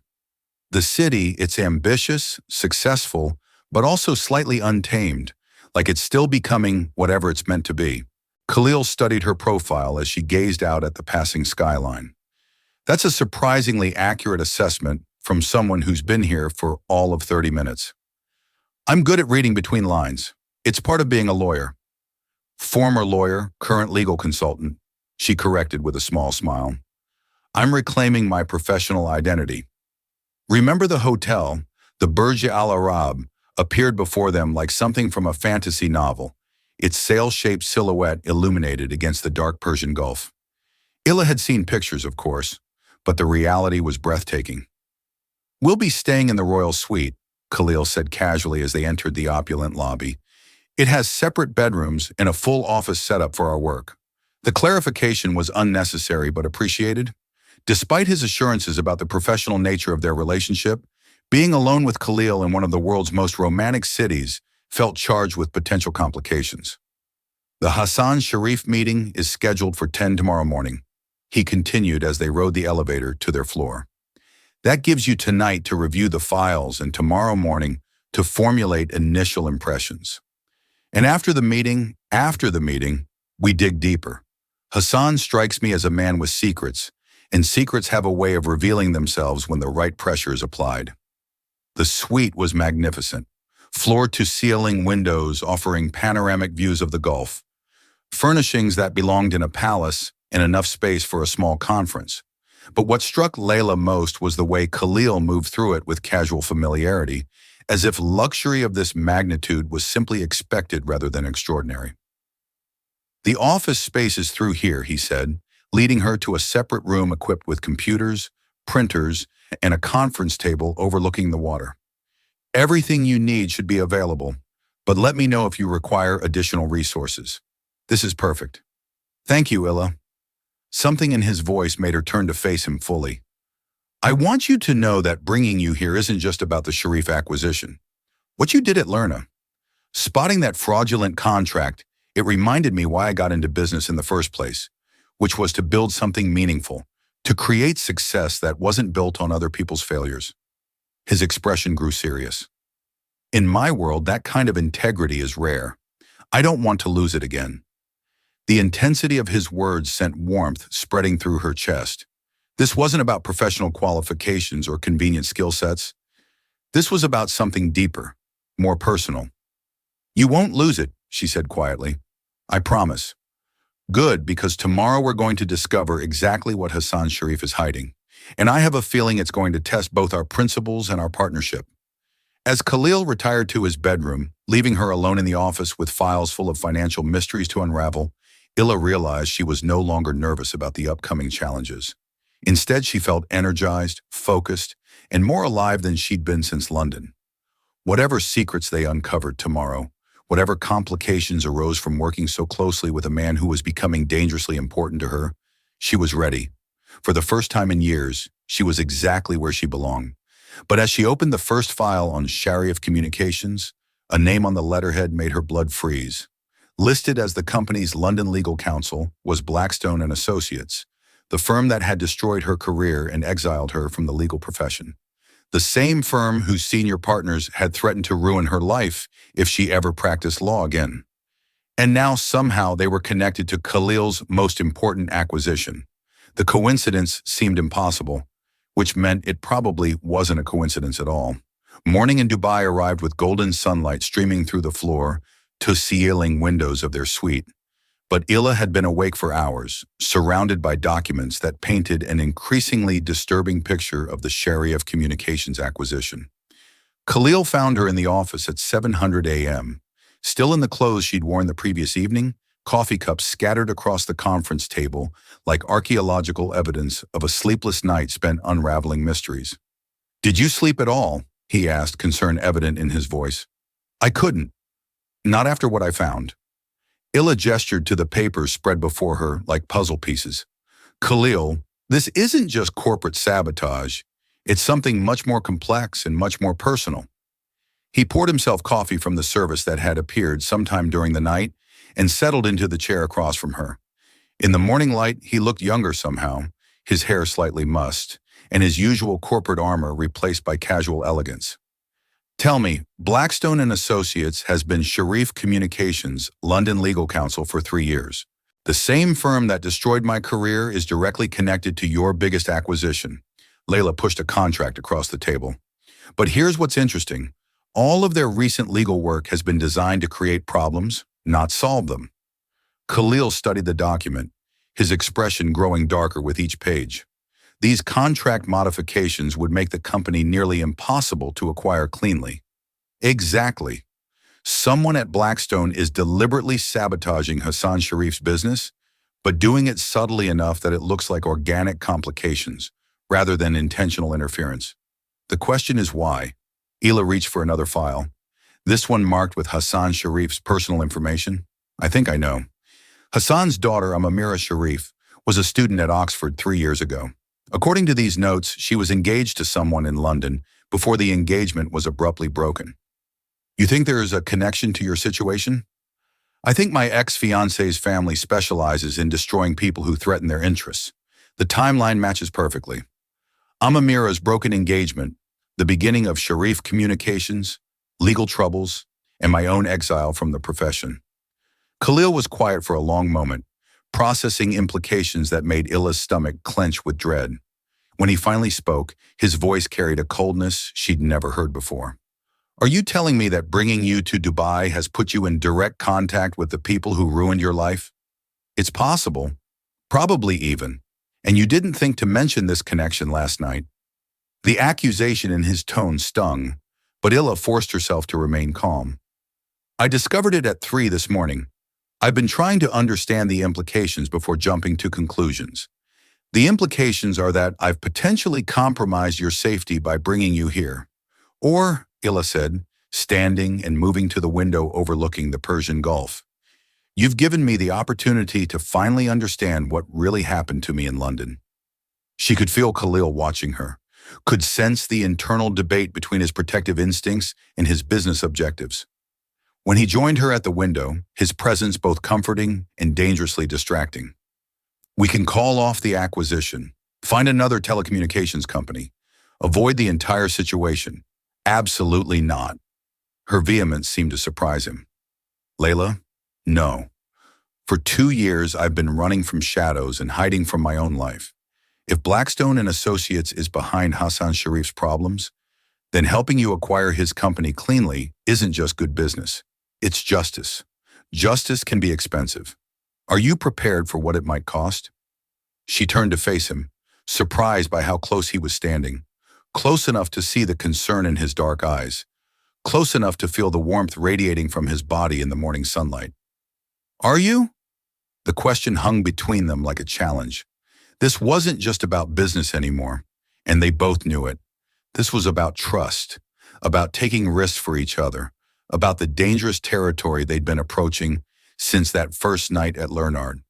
The city, it's ambitious, successful, but also slightly untamed, like it's still becoming whatever it's meant to be. Khalil studied her profile as she gazed out at the passing skyline. That's a surprisingly accurate assessment from someone who's been here for all of 30 minutes. I'm good at reading between lines. It's part of being a lawyer. Former lawyer, current legal consultant, she corrected with a small smile. I'm reclaiming my professional identity. Remember the hotel, the Burj Al Arab, appeared before them like something from a fantasy novel, its sail-shaped silhouette illuminated against the dark Persian Gulf. Illa had seen pictures, of course, but the reality was breathtaking. We'll be staying in the royal suite, Khalil said casually as they entered the opulent lobby. It has separate bedrooms and a full office setup for our work. The clarification was unnecessary but appreciated. Despite his assurances about the professional nature of their relationship, being alone with Khalil in one of the world's most romantic cities felt charged with potential complications. The Hassan Sharif meeting is scheduled for 10 tomorrow morning, he continued as they rode the elevator to their floor. That gives you tonight to review the files and tomorrow morning to formulate initial impressions. And after the meeting, we dig deeper. Hassan strikes me as a man with secrets, and secrets have a way of revealing themselves when the right pressure is applied. The suite was magnificent, floor-to-ceiling windows offering panoramic views of the Gulf, furnishings that belonged in a palace and enough space for a small conference. But what struck Layla most was the way Khalil moved through it with casual familiarity, as if luxury of this magnitude was simply expected rather than extraordinary. The office space is through here, he said, leading her to a separate room equipped with computers, printers, and a conference table overlooking the water. Everything you need should be available, but let me know if you require additional resources. This is perfect. Thank you, Illa. Something in his voice made her turn to face him fully. I want you to know that bringing you here isn't just about the Sharif acquisition. What you did at Lerna, spotting that fraudulent contract, it reminded me why I got into business in the first place, which was to build something meaningful, to create success that wasn't built on other people's failures. His expression grew serious. In my world, that kind of integrity is rare. I don't want to lose it again. The intensity of his words sent warmth spreading through her chest. This wasn't about professional qualifications or convenient skill sets. This was about something deeper, more personal. You won't lose it, she said quietly. I promise. Good, because tomorrow we're going to discover exactly what Hassan Sharif is hiding. And I have a feeling it's going to test both our principles and our partnership. As Khalil retired to his bedroom, leaving her alone in the office with files full of financial mysteries to unravel, Illa realized she was no longer nervous about the upcoming challenges. Instead, she felt energized, focused, and more alive than she'd been since London. Whatever secrets they uncovered tomorrow, whatever complications arose from working so closely with a man who was becoming dangerously important to her, she was ready. For the first time in years, she was exactly where she belonged. But as she opened the first file on Sharif Communications, a name on the letterhead made her blood freeze. Listed as the company's London legal counsel was Blackstone and Associates, the firm that had destroyed her career and exiled her from the legal profession. The same firm whose senior partners had threatened to ruin her life if she ever practiced law again. And now somehow they were connected to Khalil's most important acquisition. The coincidence seemed impossible. which meant it probably wasn't a coincidence at all. Morning in Dubai arrived with golden sunlight streaming through the floor to ceiling windows of their suite. But Illa had been awake for hours, surrounded by documents that painted an increasingly disturbing picture of the Sharif Communications acquisition. Khalil found her in the office at 7:00 a.m., still in the clothes she'd worn the previous evening, coffee cups scattered across the conference table like archaeological evidence of a sleepless night spent unraveling mysteries. "Did you sleep at all?" he asked, concern evident in his voice. "I couldn't. Not after what I found." Illa gestured to the papers spread before her like puzzle pieces. "Khalil, this isn't just corporate sabotage. It's something much more complex and much more personal." He poured himself coffee from the service that had appeared sometime during the night and settled into the chair across from her. In the morning light, he looked younger somehow, his hair slightly mussed, and his usual corporate armor replaced by casual elegance. "Tell me, Blackstone and Associates has been Sharif Communications, London legal counsel for 3 years. The same firm that destroyed my career is directly connected to your biggest acquisition." Layla pushed a contract across the table. "But here's what's interesting. All of their recent legal work has been designed to create problems, not solve them." Khalil studied the document, his expression growing darker with each page. These contract modifications would make the company nearly impossible to acquire cleanly. Exactly. Someone at Blackstone is deliberately sabotaging Hassan Sharif's business, but doing it subtly enough that it looks like organic complications, rather than intentional interference. The question is why? Ila reached for another file. This one marked with Hassan Sharif's personal information. "I think I know." Hassan's daughter, Amira Sharif, was a student at Oxford 3 years ago. According to these notes, she was engaged to someone in London before the engagement was abruptly broken. "You think there is a connection to your situation?" "I think my ex-fiance's family specializes in destroying people who threaten their interests. The timeline matches perfectly. Amira's broken engagement, the beginning of Sharif Communications, legal troubles, and my own exile from the profession." Khalil was quiet for a long moment, processing implications that made Illa's stomach clench with dread. When he finally spoke, his voice carried a coldness she'd never heard before. "Are you telling me that bringing you to Dubai has put you in direct contact with the people who ruined your life?" "It's possible, probably even, and you didn't think to mention this connection last night." The accusation in his tone stung, but Illa forced herself to remain calm. "I discovered it at 3 this morning. I've been trying to understand the implications before jumping to conclusions. The implications are that I've potentially compromised your safety by bringing you here. Or," Illa said, standing and moving to the window overlooking the Persian Gulf, "you've given me the opportunity to finally understand what really happened to me in London." She could feel Khalil watching her, could sense the internal debate between his protective instincts and his business objectives. When he joined her at the window, his presence both comforting and dangerously distracting. "We can call off the acquisition, find another telecommunications company, avoid the entire situation." "Absolutely not." Her vehemence seemed to surprise him. "Layla, no. For 2 years, I've been running from shadows and hiding from my own life. If Blackstone and Associates is behind Hassan Sharif's problems, then helping you acquire his company cleanly isn't just good business. It's justice. Justice can be expensive. Are you prepared for what it might cost?" She turned to face him, surprised by how close he was standing, close enough to see the concern in his dark eyes, close enough to feel the warmth radiating from his body in the morning sunlight. "Are you?" The question hung between them like a challenge. This wasn't just about business anymore, and they both knew it. This was about trust, about taking risks for each other, about the dangerous territory they'd been approaching since that first night at Leonard.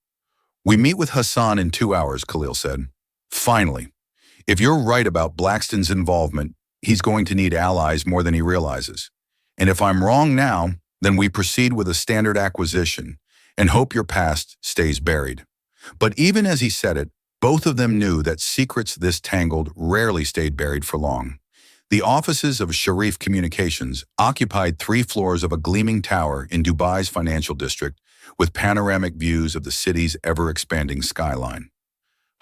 "We meet with Hassan in 2 hours," Khalil said. "Finally. If you're right about Blackstone's involvement, he's going to need allies more than he realizes. And if I'm wrong now, then we proceed with a standard acquisition and hope your past stays buried." But even as he said it, both of them knew that secrets this tangled rarely stayed buried for long. The offices of Sharif Communications occupied 3 floors of a gleaming tower in Dubai's financial district with panoramic views of the city's ever-expanding skyline.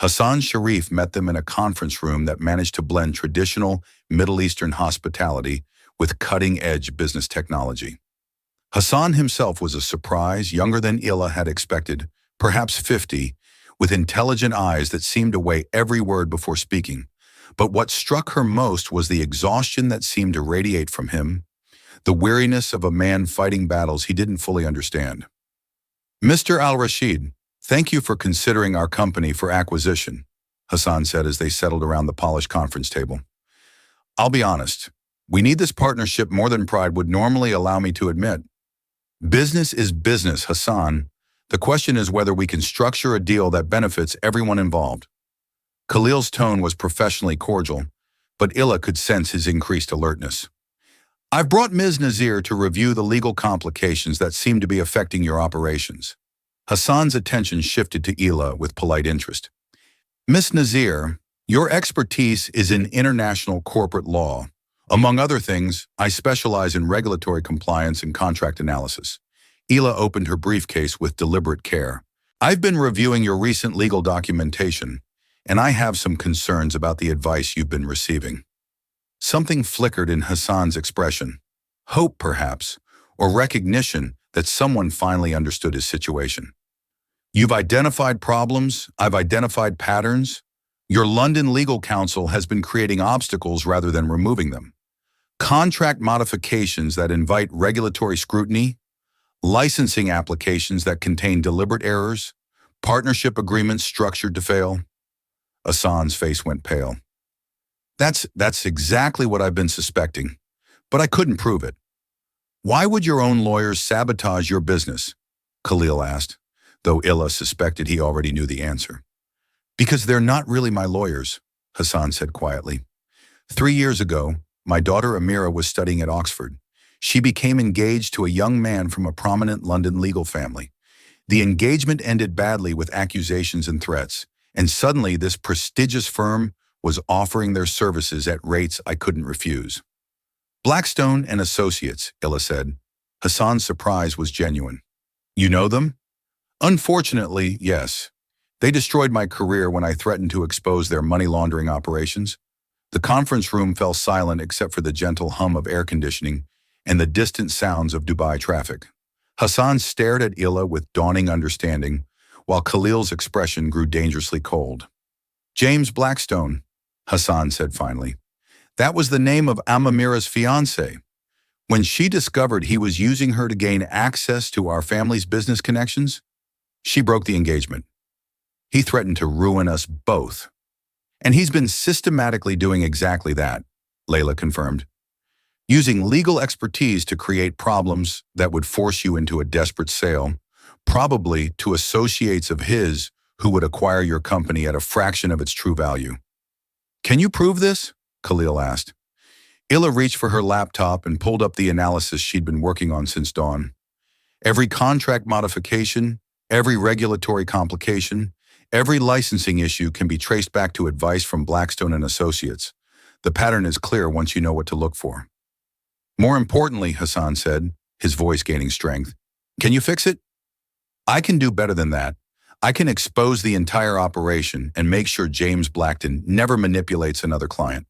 Hassan Sharif met them in a conference room that managed to blend traditional Middle Eastern hospitality with cutting-edge business technology. Hassan himself was a surprise, younger than Ila had expected, perhaps 50, with intelligent eyes that seemed to weigh every word before speaking. But what struck her most was the exhaustion that seemed to radiate from him, the weariness of a man fighting battles he didn't fully understand. Mr. Al-Rashid, thank you for considering our company for acquisition, Hassan said as they settled around the polished conference table. I'll be honest, we need this partnership more than pride would normally allow me to admit. Business is business, Hassan. The question is whether we can structure a deal that benefits everyone involved. Khalil's tone was professionally cordial, but Ila could sense his increased alertness. I've brought Ms. Nazir to review the legal complications that seem to be affecting your operations. Hassan's attention shifted to Ila with polite interest. Ms. Nazir, your expertise is in international corporate law. Among other things, I specialize in regulatory compliance and contract analysis. Ila opened her briefcase with deliberate care. I've been reviewing your recent legal documentation, and I have some concerns about the advice you've been receiving. Something flickered in Hassan's expression. Hope, perhaps, or recognition that someone finally understood his situation. You've identified problems, I've identified patterns. Your London legal counsel has been creating obstacles rather than removing them. Contract modifications that invite regulatory scrutiny, licensing applications that contain deliberate errors, partnership agreements structured to fail. Hassan's face went pale. That's exactly what I've been suspecting, but I couldn't prove it. Why would your own lawyers sabotage your business? Khalil asked, though Ila suspected he already knew the answer. Because they're not really my lawyers, Hassan said quietly. 3 years ago, my daughter Amira was studying at Oxford. She became engaged to a young man from a prominent London legal family. The engagement ended badly with accusations and threats, and suddenly this prestigious firm was offering their services at rates I couldn't refuse. Blackstone and Associates, Ila said. Hassan's surprise was genuine. You know them? Unfortunately, yes. They destroyed my career when I threatened to expose their money laundering operations. The conference room fell silent except for the gentle hum of air conditioning and the distant sounds of Dubai traffic. Hassan stared at Ila with dawning understanding, while Khalil's expression grew dangerously cold. James Blackstone, Hassan said finally. That was the name of Amamira's fiancé. When she discovered he was using her to gain access to our family's business connections, she broke the engagement. He threatened to ruin us both. And he's been systematically doing exactly that, Layla confirmed. Using legal expertise to create problems that would force you into a desperate sale, probably to associates of his who would acquire your company at a fraction of its true value. Can you prove this? Khalil asked. Ila reached for her laptop and pulled up the analysis she'd been working on since dawn. Every contract modification, every regulatory complication, every licensing issue can be traced back to advice from Blackstone and Associates. The pattern is clear once you know what to look for. More importantly, Hassan said, his voice gaining strength, can you fix it? I can do better than that. I can expose the entire operation and make sure James Blackstone never manipulates another client.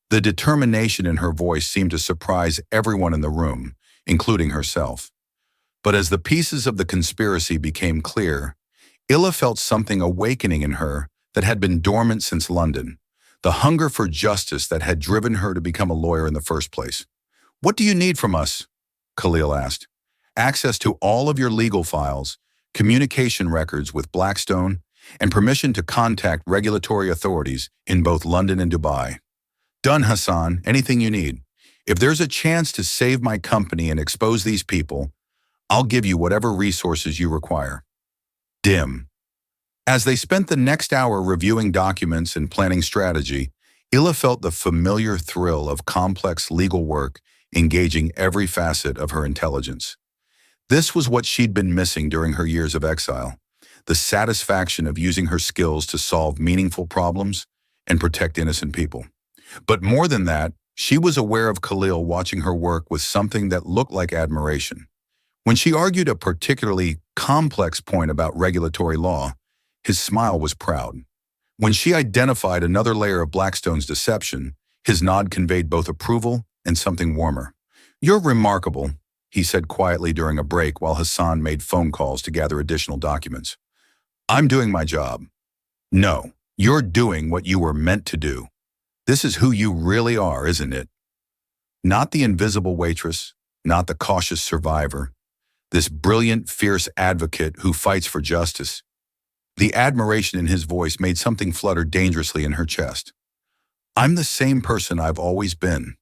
The determination in her voice seemed to surprise everyone in the room, including herself. But as the pieces of the conspiracy became clear, Ila felt something awakening in her that had been dormant since London, the hunger for justice that had driven her to become a lawyer in the first place. What do you need from us? Khalil asked. Access to all of your legal files, communication records with Blackstone, and permission to contact regulatory authorities in both London and Dubai. Done, Hassan, anything you need. If there's a chance to save my company and expose these people, I'll give you whatever resources you require. Dim. As they spent the next hour reviewing documents and planning strategy, Ila felt the familiar thrill of complex legal work engaging every facet of her intelligence. This was what she'd been missing during her years of exile, the satisfaction of using her skills to solve meaningful problems and protect innocent people. But more than that, she was aware of Khalil watching her work with something that looked like admiration. When she argued a particularly complex point about regulatory law, his smile was proud. When she identified another layer of Blackstone's deception, his nod conveyed both approval and something warmer. "You're remarkable," he said quietly during a break while Hassan made phone calls to gather additional documents. "I'm doing my job." "No, you're doing what you were meant to do. This is who you really are, isn't it? Not the invisible waitress, not the cautious survivor. This brilliant, fierce advocate who fights for justice." The admiration in his voice made something flutter dangerously in her chest. "I'm the same person I've always been."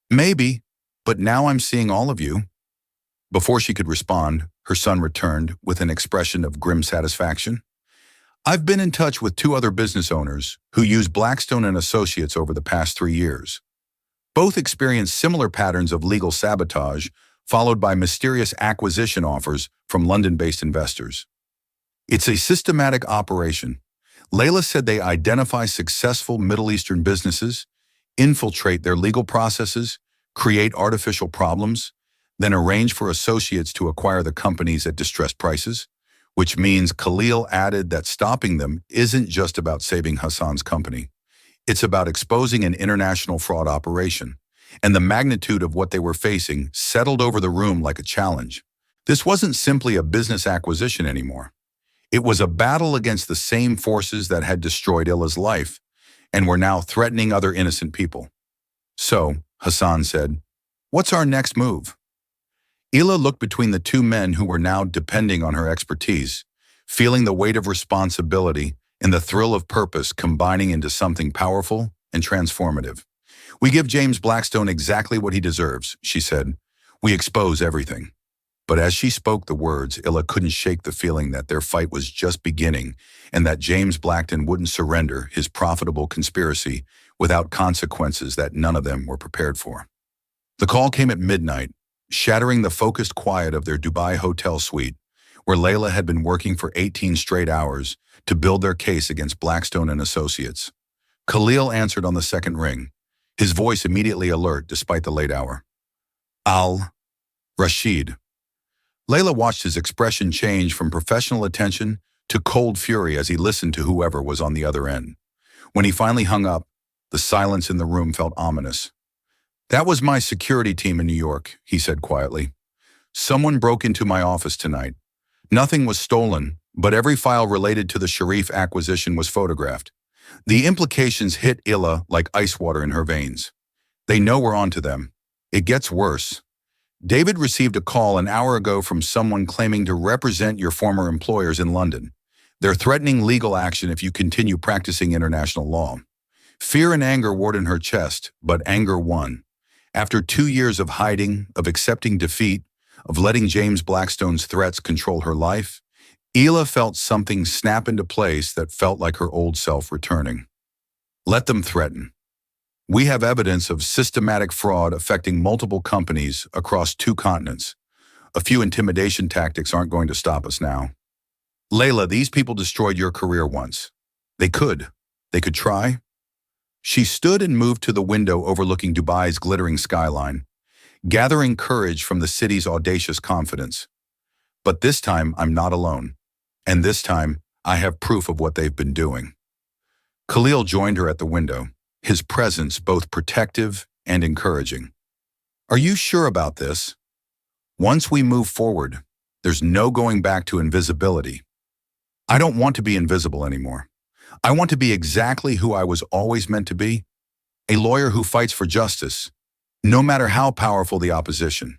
"Maybe, but now I'm seeing all of you." Before she could respond, her son returned with an expression of grim satisfaction. "I've been in touch with two other business owners who used Blackstone and Associates over the past 3 years. Both experienced similar patterns of legal sabotage, followed by mysterious acquisition offers from London-based investors. It's a systematic operation. Layla said they identify successful Middle Eastern businesses, infiltrate their legal processes, create artificial problems, then arrange for associates to acquire the companies at distressed prices, which means Khalil added that stopping them isn't just about saving Hassan's company. It's about exposing an international fraud operation, and the magnitude of what they were facing settled over the room like a challenge. This wasn't simply a business acquisition anymore. It was a battle against the same forces that had destroyed Ila's life and were now threatening other innocent people. "So," Hassan said, "what's our next move?" Ila looked between the two men who were now depending on her expertise, feeling the weight of responsibility and the thrill of purpose combining into something powerful and transformative. "We give James Blackstone exactly what he deserves," she said. "We expose everything." But as she spoke the words, Ila couldn't shake the feeling that their fight was just beginning and that James Blackstone wouldn't surrender his profitable conspiracy without consequences that none of them were prepared for. The call came at midnight, shattering the focused quiet of their Dubai hotel suite, where Layla had been working for 18 straight hours to build their case against Blackstone and Associates. Khalil answered on the second ring, his voice immediately alert despite the late hour. "Rashid." Layla watched his expression change from professional attention to cold fury as he listened to whoever was on the other end. When he finally hung up, the silence in the room felt ominous. "That was my security team in New York," he said quietly. "Someone broke into my office tonight. Nothing was stolen, but every file related to the Sharif acquisition was photographed. The implications hit Ila like ice water in her veins. They know we're onto them. It gets worse. David received a call an hour ago from someone claiming to represent your former employers in London. They're threatening legal action if you continue practicing international law." Fear and anger warred in her chest, but anger won. After 2 years of hiding, of accepting defeat, of letting James Blackstone's threats control her life, Ila felt something snap into place that felt like her old self returning. "Let them threaten. We have evidence of systematic fraud affecting multiple companies across 2 continents. A few intimidation tactics aren't going to stop us now. Layla, these people destroyed your career once. They could. They could try." She stood and moved to the window overlooking Dubai's glittering skyline, gathering courage from the city's audacious confidence. "But this time, I'm not alone. And this time, I have proof of what they've been doing." Khalil joined her at the window, his presence both protective and encouraging. "Are you sure about this? Once we move forward, there's no going back to invisibility. I don't want to be invisible anymore. I want to be exactly who I was always meant to be, a lawyer who fights for justice, no matter how powerful the opposition."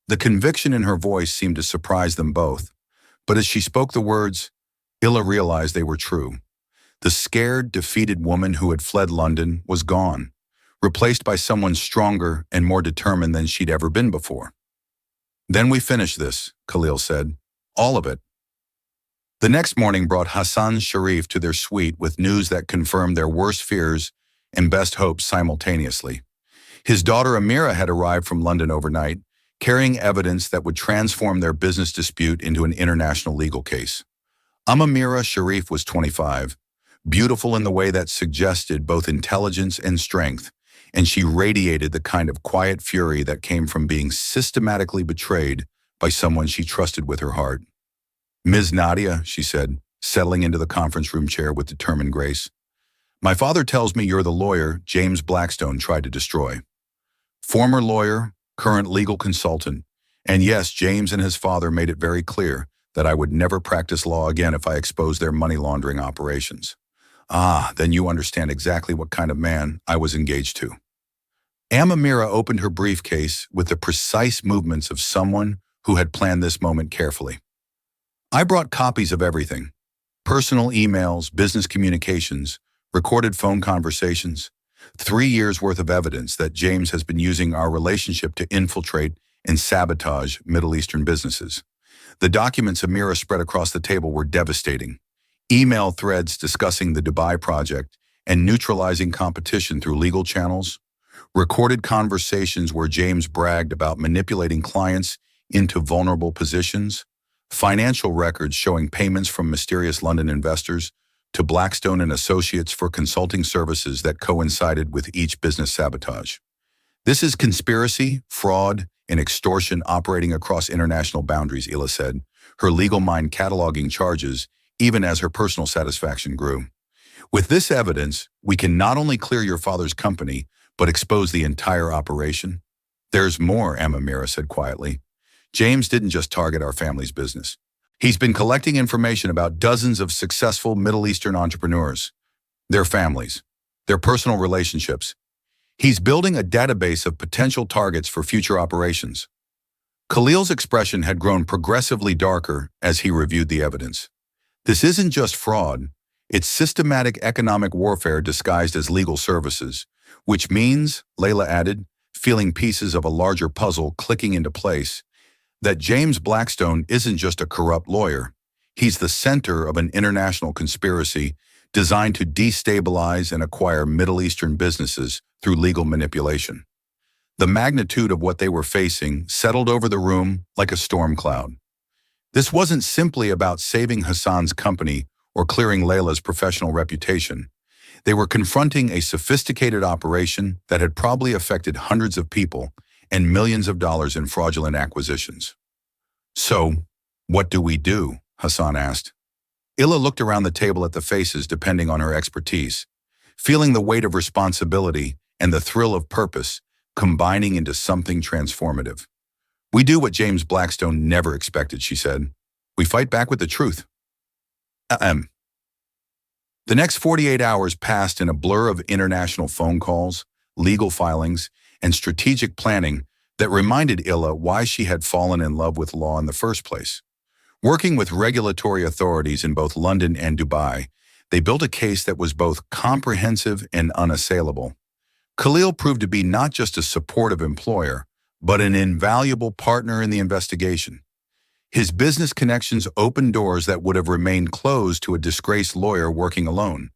The conviction in her voice seemed to surprise them both, but as she spoke the words, Ila realized they were true. The scared, defeated woman who had fled London was gone, replaced by someone stronger and more determined than she'd ever been before. "Then we finish this," Khalil said. "All of it." The next morning brought Hassan Sharif to their suite with news that confirmed their worst fears and best hopes simultaneously. His daughter Amira had arrived from London overnight, carrying evidence that would transform their business dispute into an international legal case. Amira Sharif was 25, beautiful in the way that suggested both intelligence and strength, and she radiated the kind of quiet fury that came from being systematically betrayed by someone she trusted with her heart. "Ms. Nadia," she said, settling into the conference room chair with determined grace. My father tells me you're the lawyer James Blackstone tried to destroy. Former lawyer, current legal consultant, and yes, James and his father made it very clear that I would never practice law again if I exposed their money laundering operations. Ah, then you understand exactly what kind of man I was engaged to. Amamira opened her briefcase with the precise movements of someone who had planned this moment carefully. I brought copies of everything: personal emails, business communications, recorded phone conversations, 3 years worth of evidence that James has been using our relationship to infiltrate and sabotage Middle Eastern businesses. The documents Amira spread across the table were devastating. Email threads discussing the Dubai project and neutralizing competition through legal channels, recorded conversations where James bragged about manipulating clients into vulnerable positions, financial records showing payments from mysterious London investors to Blackstone and Associates for consulting services that coincided with each business sabotage. This is conspiracy, fraud, and extortion operating across international boundaries, Ila said, her legal mind cataloging charges even as her personal satisfaction grew. With this evidence, we can not only clear your father's company, but expose the entire operation. There's more, Amamira said quietly. James didn't just target our family's business. He's been collecting information about dozens of successful Middle Eastern entrepreneurs, their families, their personal relationships. He's building a database of potential targets for future operations. Khalil's expression had grown progressively darker as he reviewed the evidence. This isn't just fraud, it's systematic economic warfare disguised as legal services, which means, Layla added, feeling pieces of a larger puzzle clicking into place, that James Blackstone isn't just a corrupt lawyer. He's the center of an international conspiracy designed to destabilize and acquire Middle Eastern businesses through legal manipulation. The magnitude of what they were facing settled over the room like a storm cloud. This wasn't simply about saving Hassan's company or clearing Layla's professional reputation. They were confronting a sophisticated operation that had probably affected hundreds of people and millions of dollars in fraudulent acquisitions. So, what do we do? Hassan asked. Illa looked around the table at the faces depending on her expertise, feeling the weight of responsibility and the thrill of purpose combining into something transformative. We do what James Blackstone never expected, she said. We fight back with the truth. The next 48 hours passed in a blur of international phone calls, legal filings, and strategic planning that reminded Illa why she had fallen in love with law in the first place. Working with regulatory authorities in both London and Dubai, they built a case that was both comprehensive and unassailable. Khalil proved to be not just a supportive employer, but an invaluable partner in the investigation. His business connections opened doors that would have remained closed to a disgraced lawyer working alone,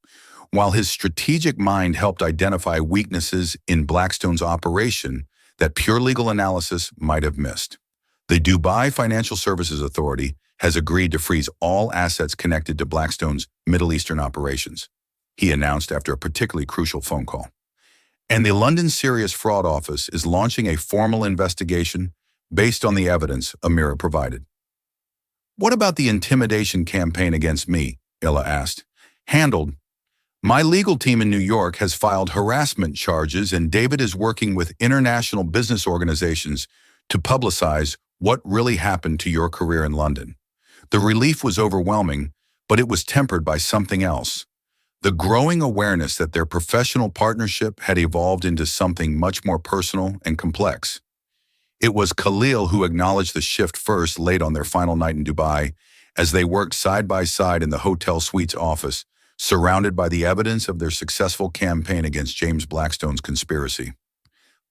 while his strategic mind helped identify weaknesses in Blackstone's operation that pure legal analysis might have missed. The Dubai Financial Services Authority has agreed to freeze all assets connected to Blackstone's Middle Eastern operations, he announced after a particularly crucial phone call. And the London Serious Fraud Office is launching a formal investigation based on the evidence Amira provided. What about the intimidation campaign against me? Illa asked. Handled. My legal team in New York has filed harassment charges, and David is working with international business organizations to publicize what really happened to your career in London. The relief was overwhelming, but it was tempered by something else. The growing awareness that their professional partnership had evolved into something much more personal and complex. It was Khalil who acknowledged the shift first late on their final night in Dubai, as they worked side by side in the hotel suite's office, surrounded by the evidence of their successful campaign against James Blackstone's conspiracy.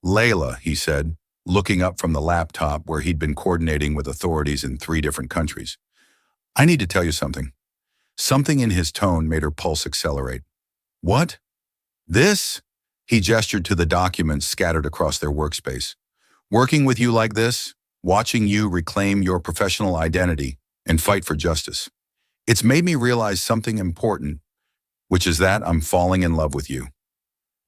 Layla, he said, looking up from the laptop where he'd been coordinating with authorities in 3 different countries. I need to tell you something. Something in his tone made her pulse accelerate. What? This? He gestured to the documents scattered across their workspace. Working with you like this, watching you reclaim your professional identity and fight for justice. It's made me realize something important, which is that I'm falling in love with you.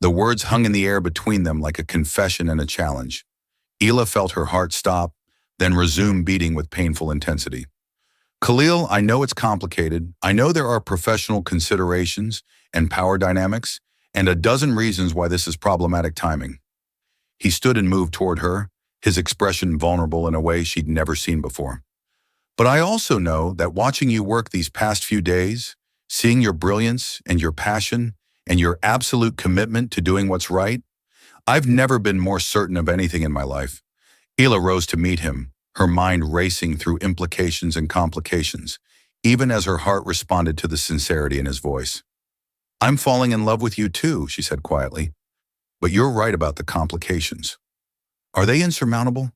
The words hung in the air between them like a confession and a challenge. Ila felt her heart stop, then resume beating with painful intensity. Khalil, I know it's complicated. I know there are professional considerations and power dynamics, and a dozen reasons why this is problematic timing. He stood and moved toward her, his expression vulnerable in a way she'd never seen before. But I also know that watching you work these past few days, seeing your brilliance and your passion and your absolute commitment to doing what's right, I've never been more certain of anything in my life. Hila rose to meet him, her mind racing through implications and complications, even as her heart responded to the sincerity in his voice. I'm falling in love with you too, she said quietly, but you're right about the complications. Are they insurmountable?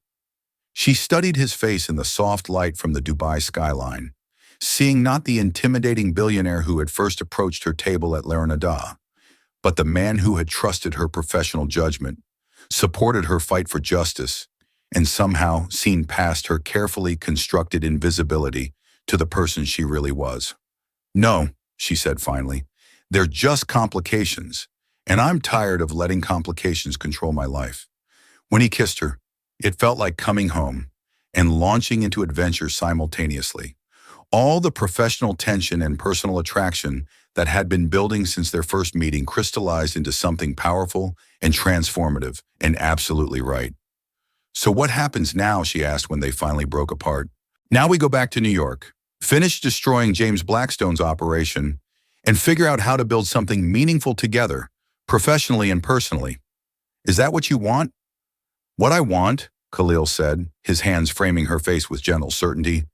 She studied his face in the soft light from the Dubai skyline, seeing not the intimidating billionaire who had first approached her table at Larnada, but the man who had trusted her professional judgment, supported her fight for justice, and somehow seen past her carefully constructed invisibility to the person she really was. No, she said finally, they're just complications, and I'm tired of letting complications control my life. When he kissed her, it felt like coming home and launching into adventure simultaneously. All the professional tension and personal attraction that had been building since their first meeting crystallized into something powerful and transformative and absolutely right. So what happens now, she asked when they finally broke apart. Now we go back to New York, finish destroying James Blackstone's operation, and figure out how to build something meaningful together, professionally and personally. Is that what you want? What I want, Khalil said, his hands framing her face with gentle certainty,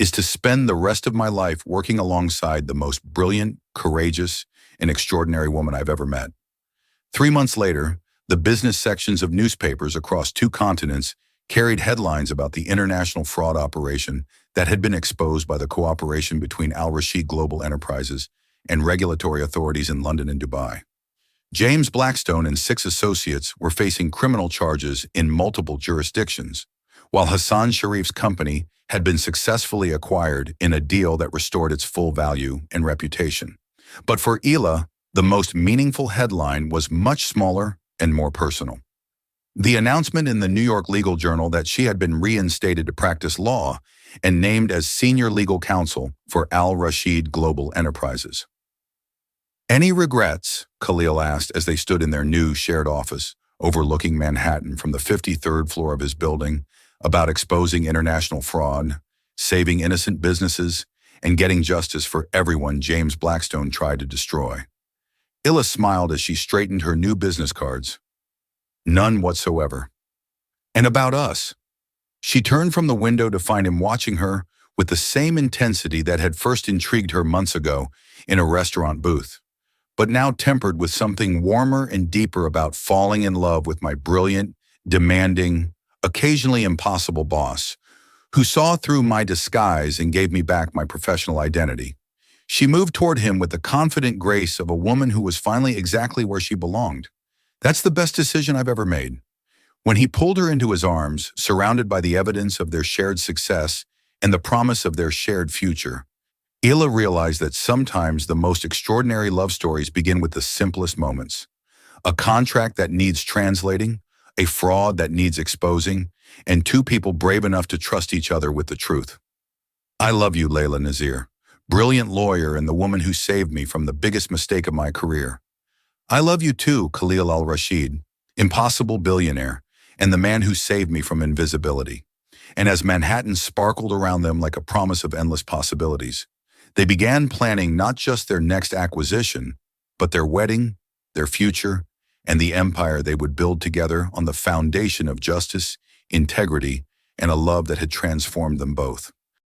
is to spend the rest of my life working alongside the most brilliant, courageous, and extraordinary woman I've ever met. 3 months later, the business sections of newspapers across 2 continents carried headlines about the international fraud operation that had been exposed by the cooperation between Al Rashid Global Enterprises and regulatory authorities in London and Dubai. James Blackstone and 6 associates were facing criminal charges in multiple jurisdictions, while Hassan Sharif's company had been successfully acquired in a deal that restored its full value and reputation. But for Hila, the most meaningful headline was much smaller and more personal. The announcement in the New York Legal Journal that she had been reinstated to practice law and named as senior legal counsel for Al Rashid Global Enterprises. Any regrets? Khalil asked as they stood in their new shared office, overlooking Manhattan from the 53rd floor of his building, about exposing international fraud, saving innocent businesses, and getting justice for everyone James Blackstone tried to destroy. Hila smiled as she straightened her new business cards. None whatsoever. And about us? She turned from the window to find him watching her with the same intensity that had first intrigued her months ago in a restaurant booth, but now tempered with something warmer and deeper about falling in love with my brilliant, demanding, occasionally impossible boss, who saw through my disguise and gave me back my professional identity. She moved toward him with the confident grace of a woman who was finally exactly where she belonged. That's the best decision I've ever made. When he pulled her into his arms, surrounded by the evidence of their shared success and the promise of their shared future, Hila realized that sometimes the most extraordinary love stories begin with the simplest moments. A contract that needs translating, a fraud that needs exposing, and 2 people brave enough to trust each other with the truth. I love you, Layla Nazir, brilliant lawyer and the woman who saved me from the biggest mistake of my career. I love you too, Khalil al-Rashid, impossible billionaire, and the man who saved me from invisibility. And as Manhattan sparkled around them like a promise of endless possibilities, they began planning not just their next acquisition, but their wedding, their future, and the empire they would build together on the foundation of justice, integrity, and a love that had transformed them both.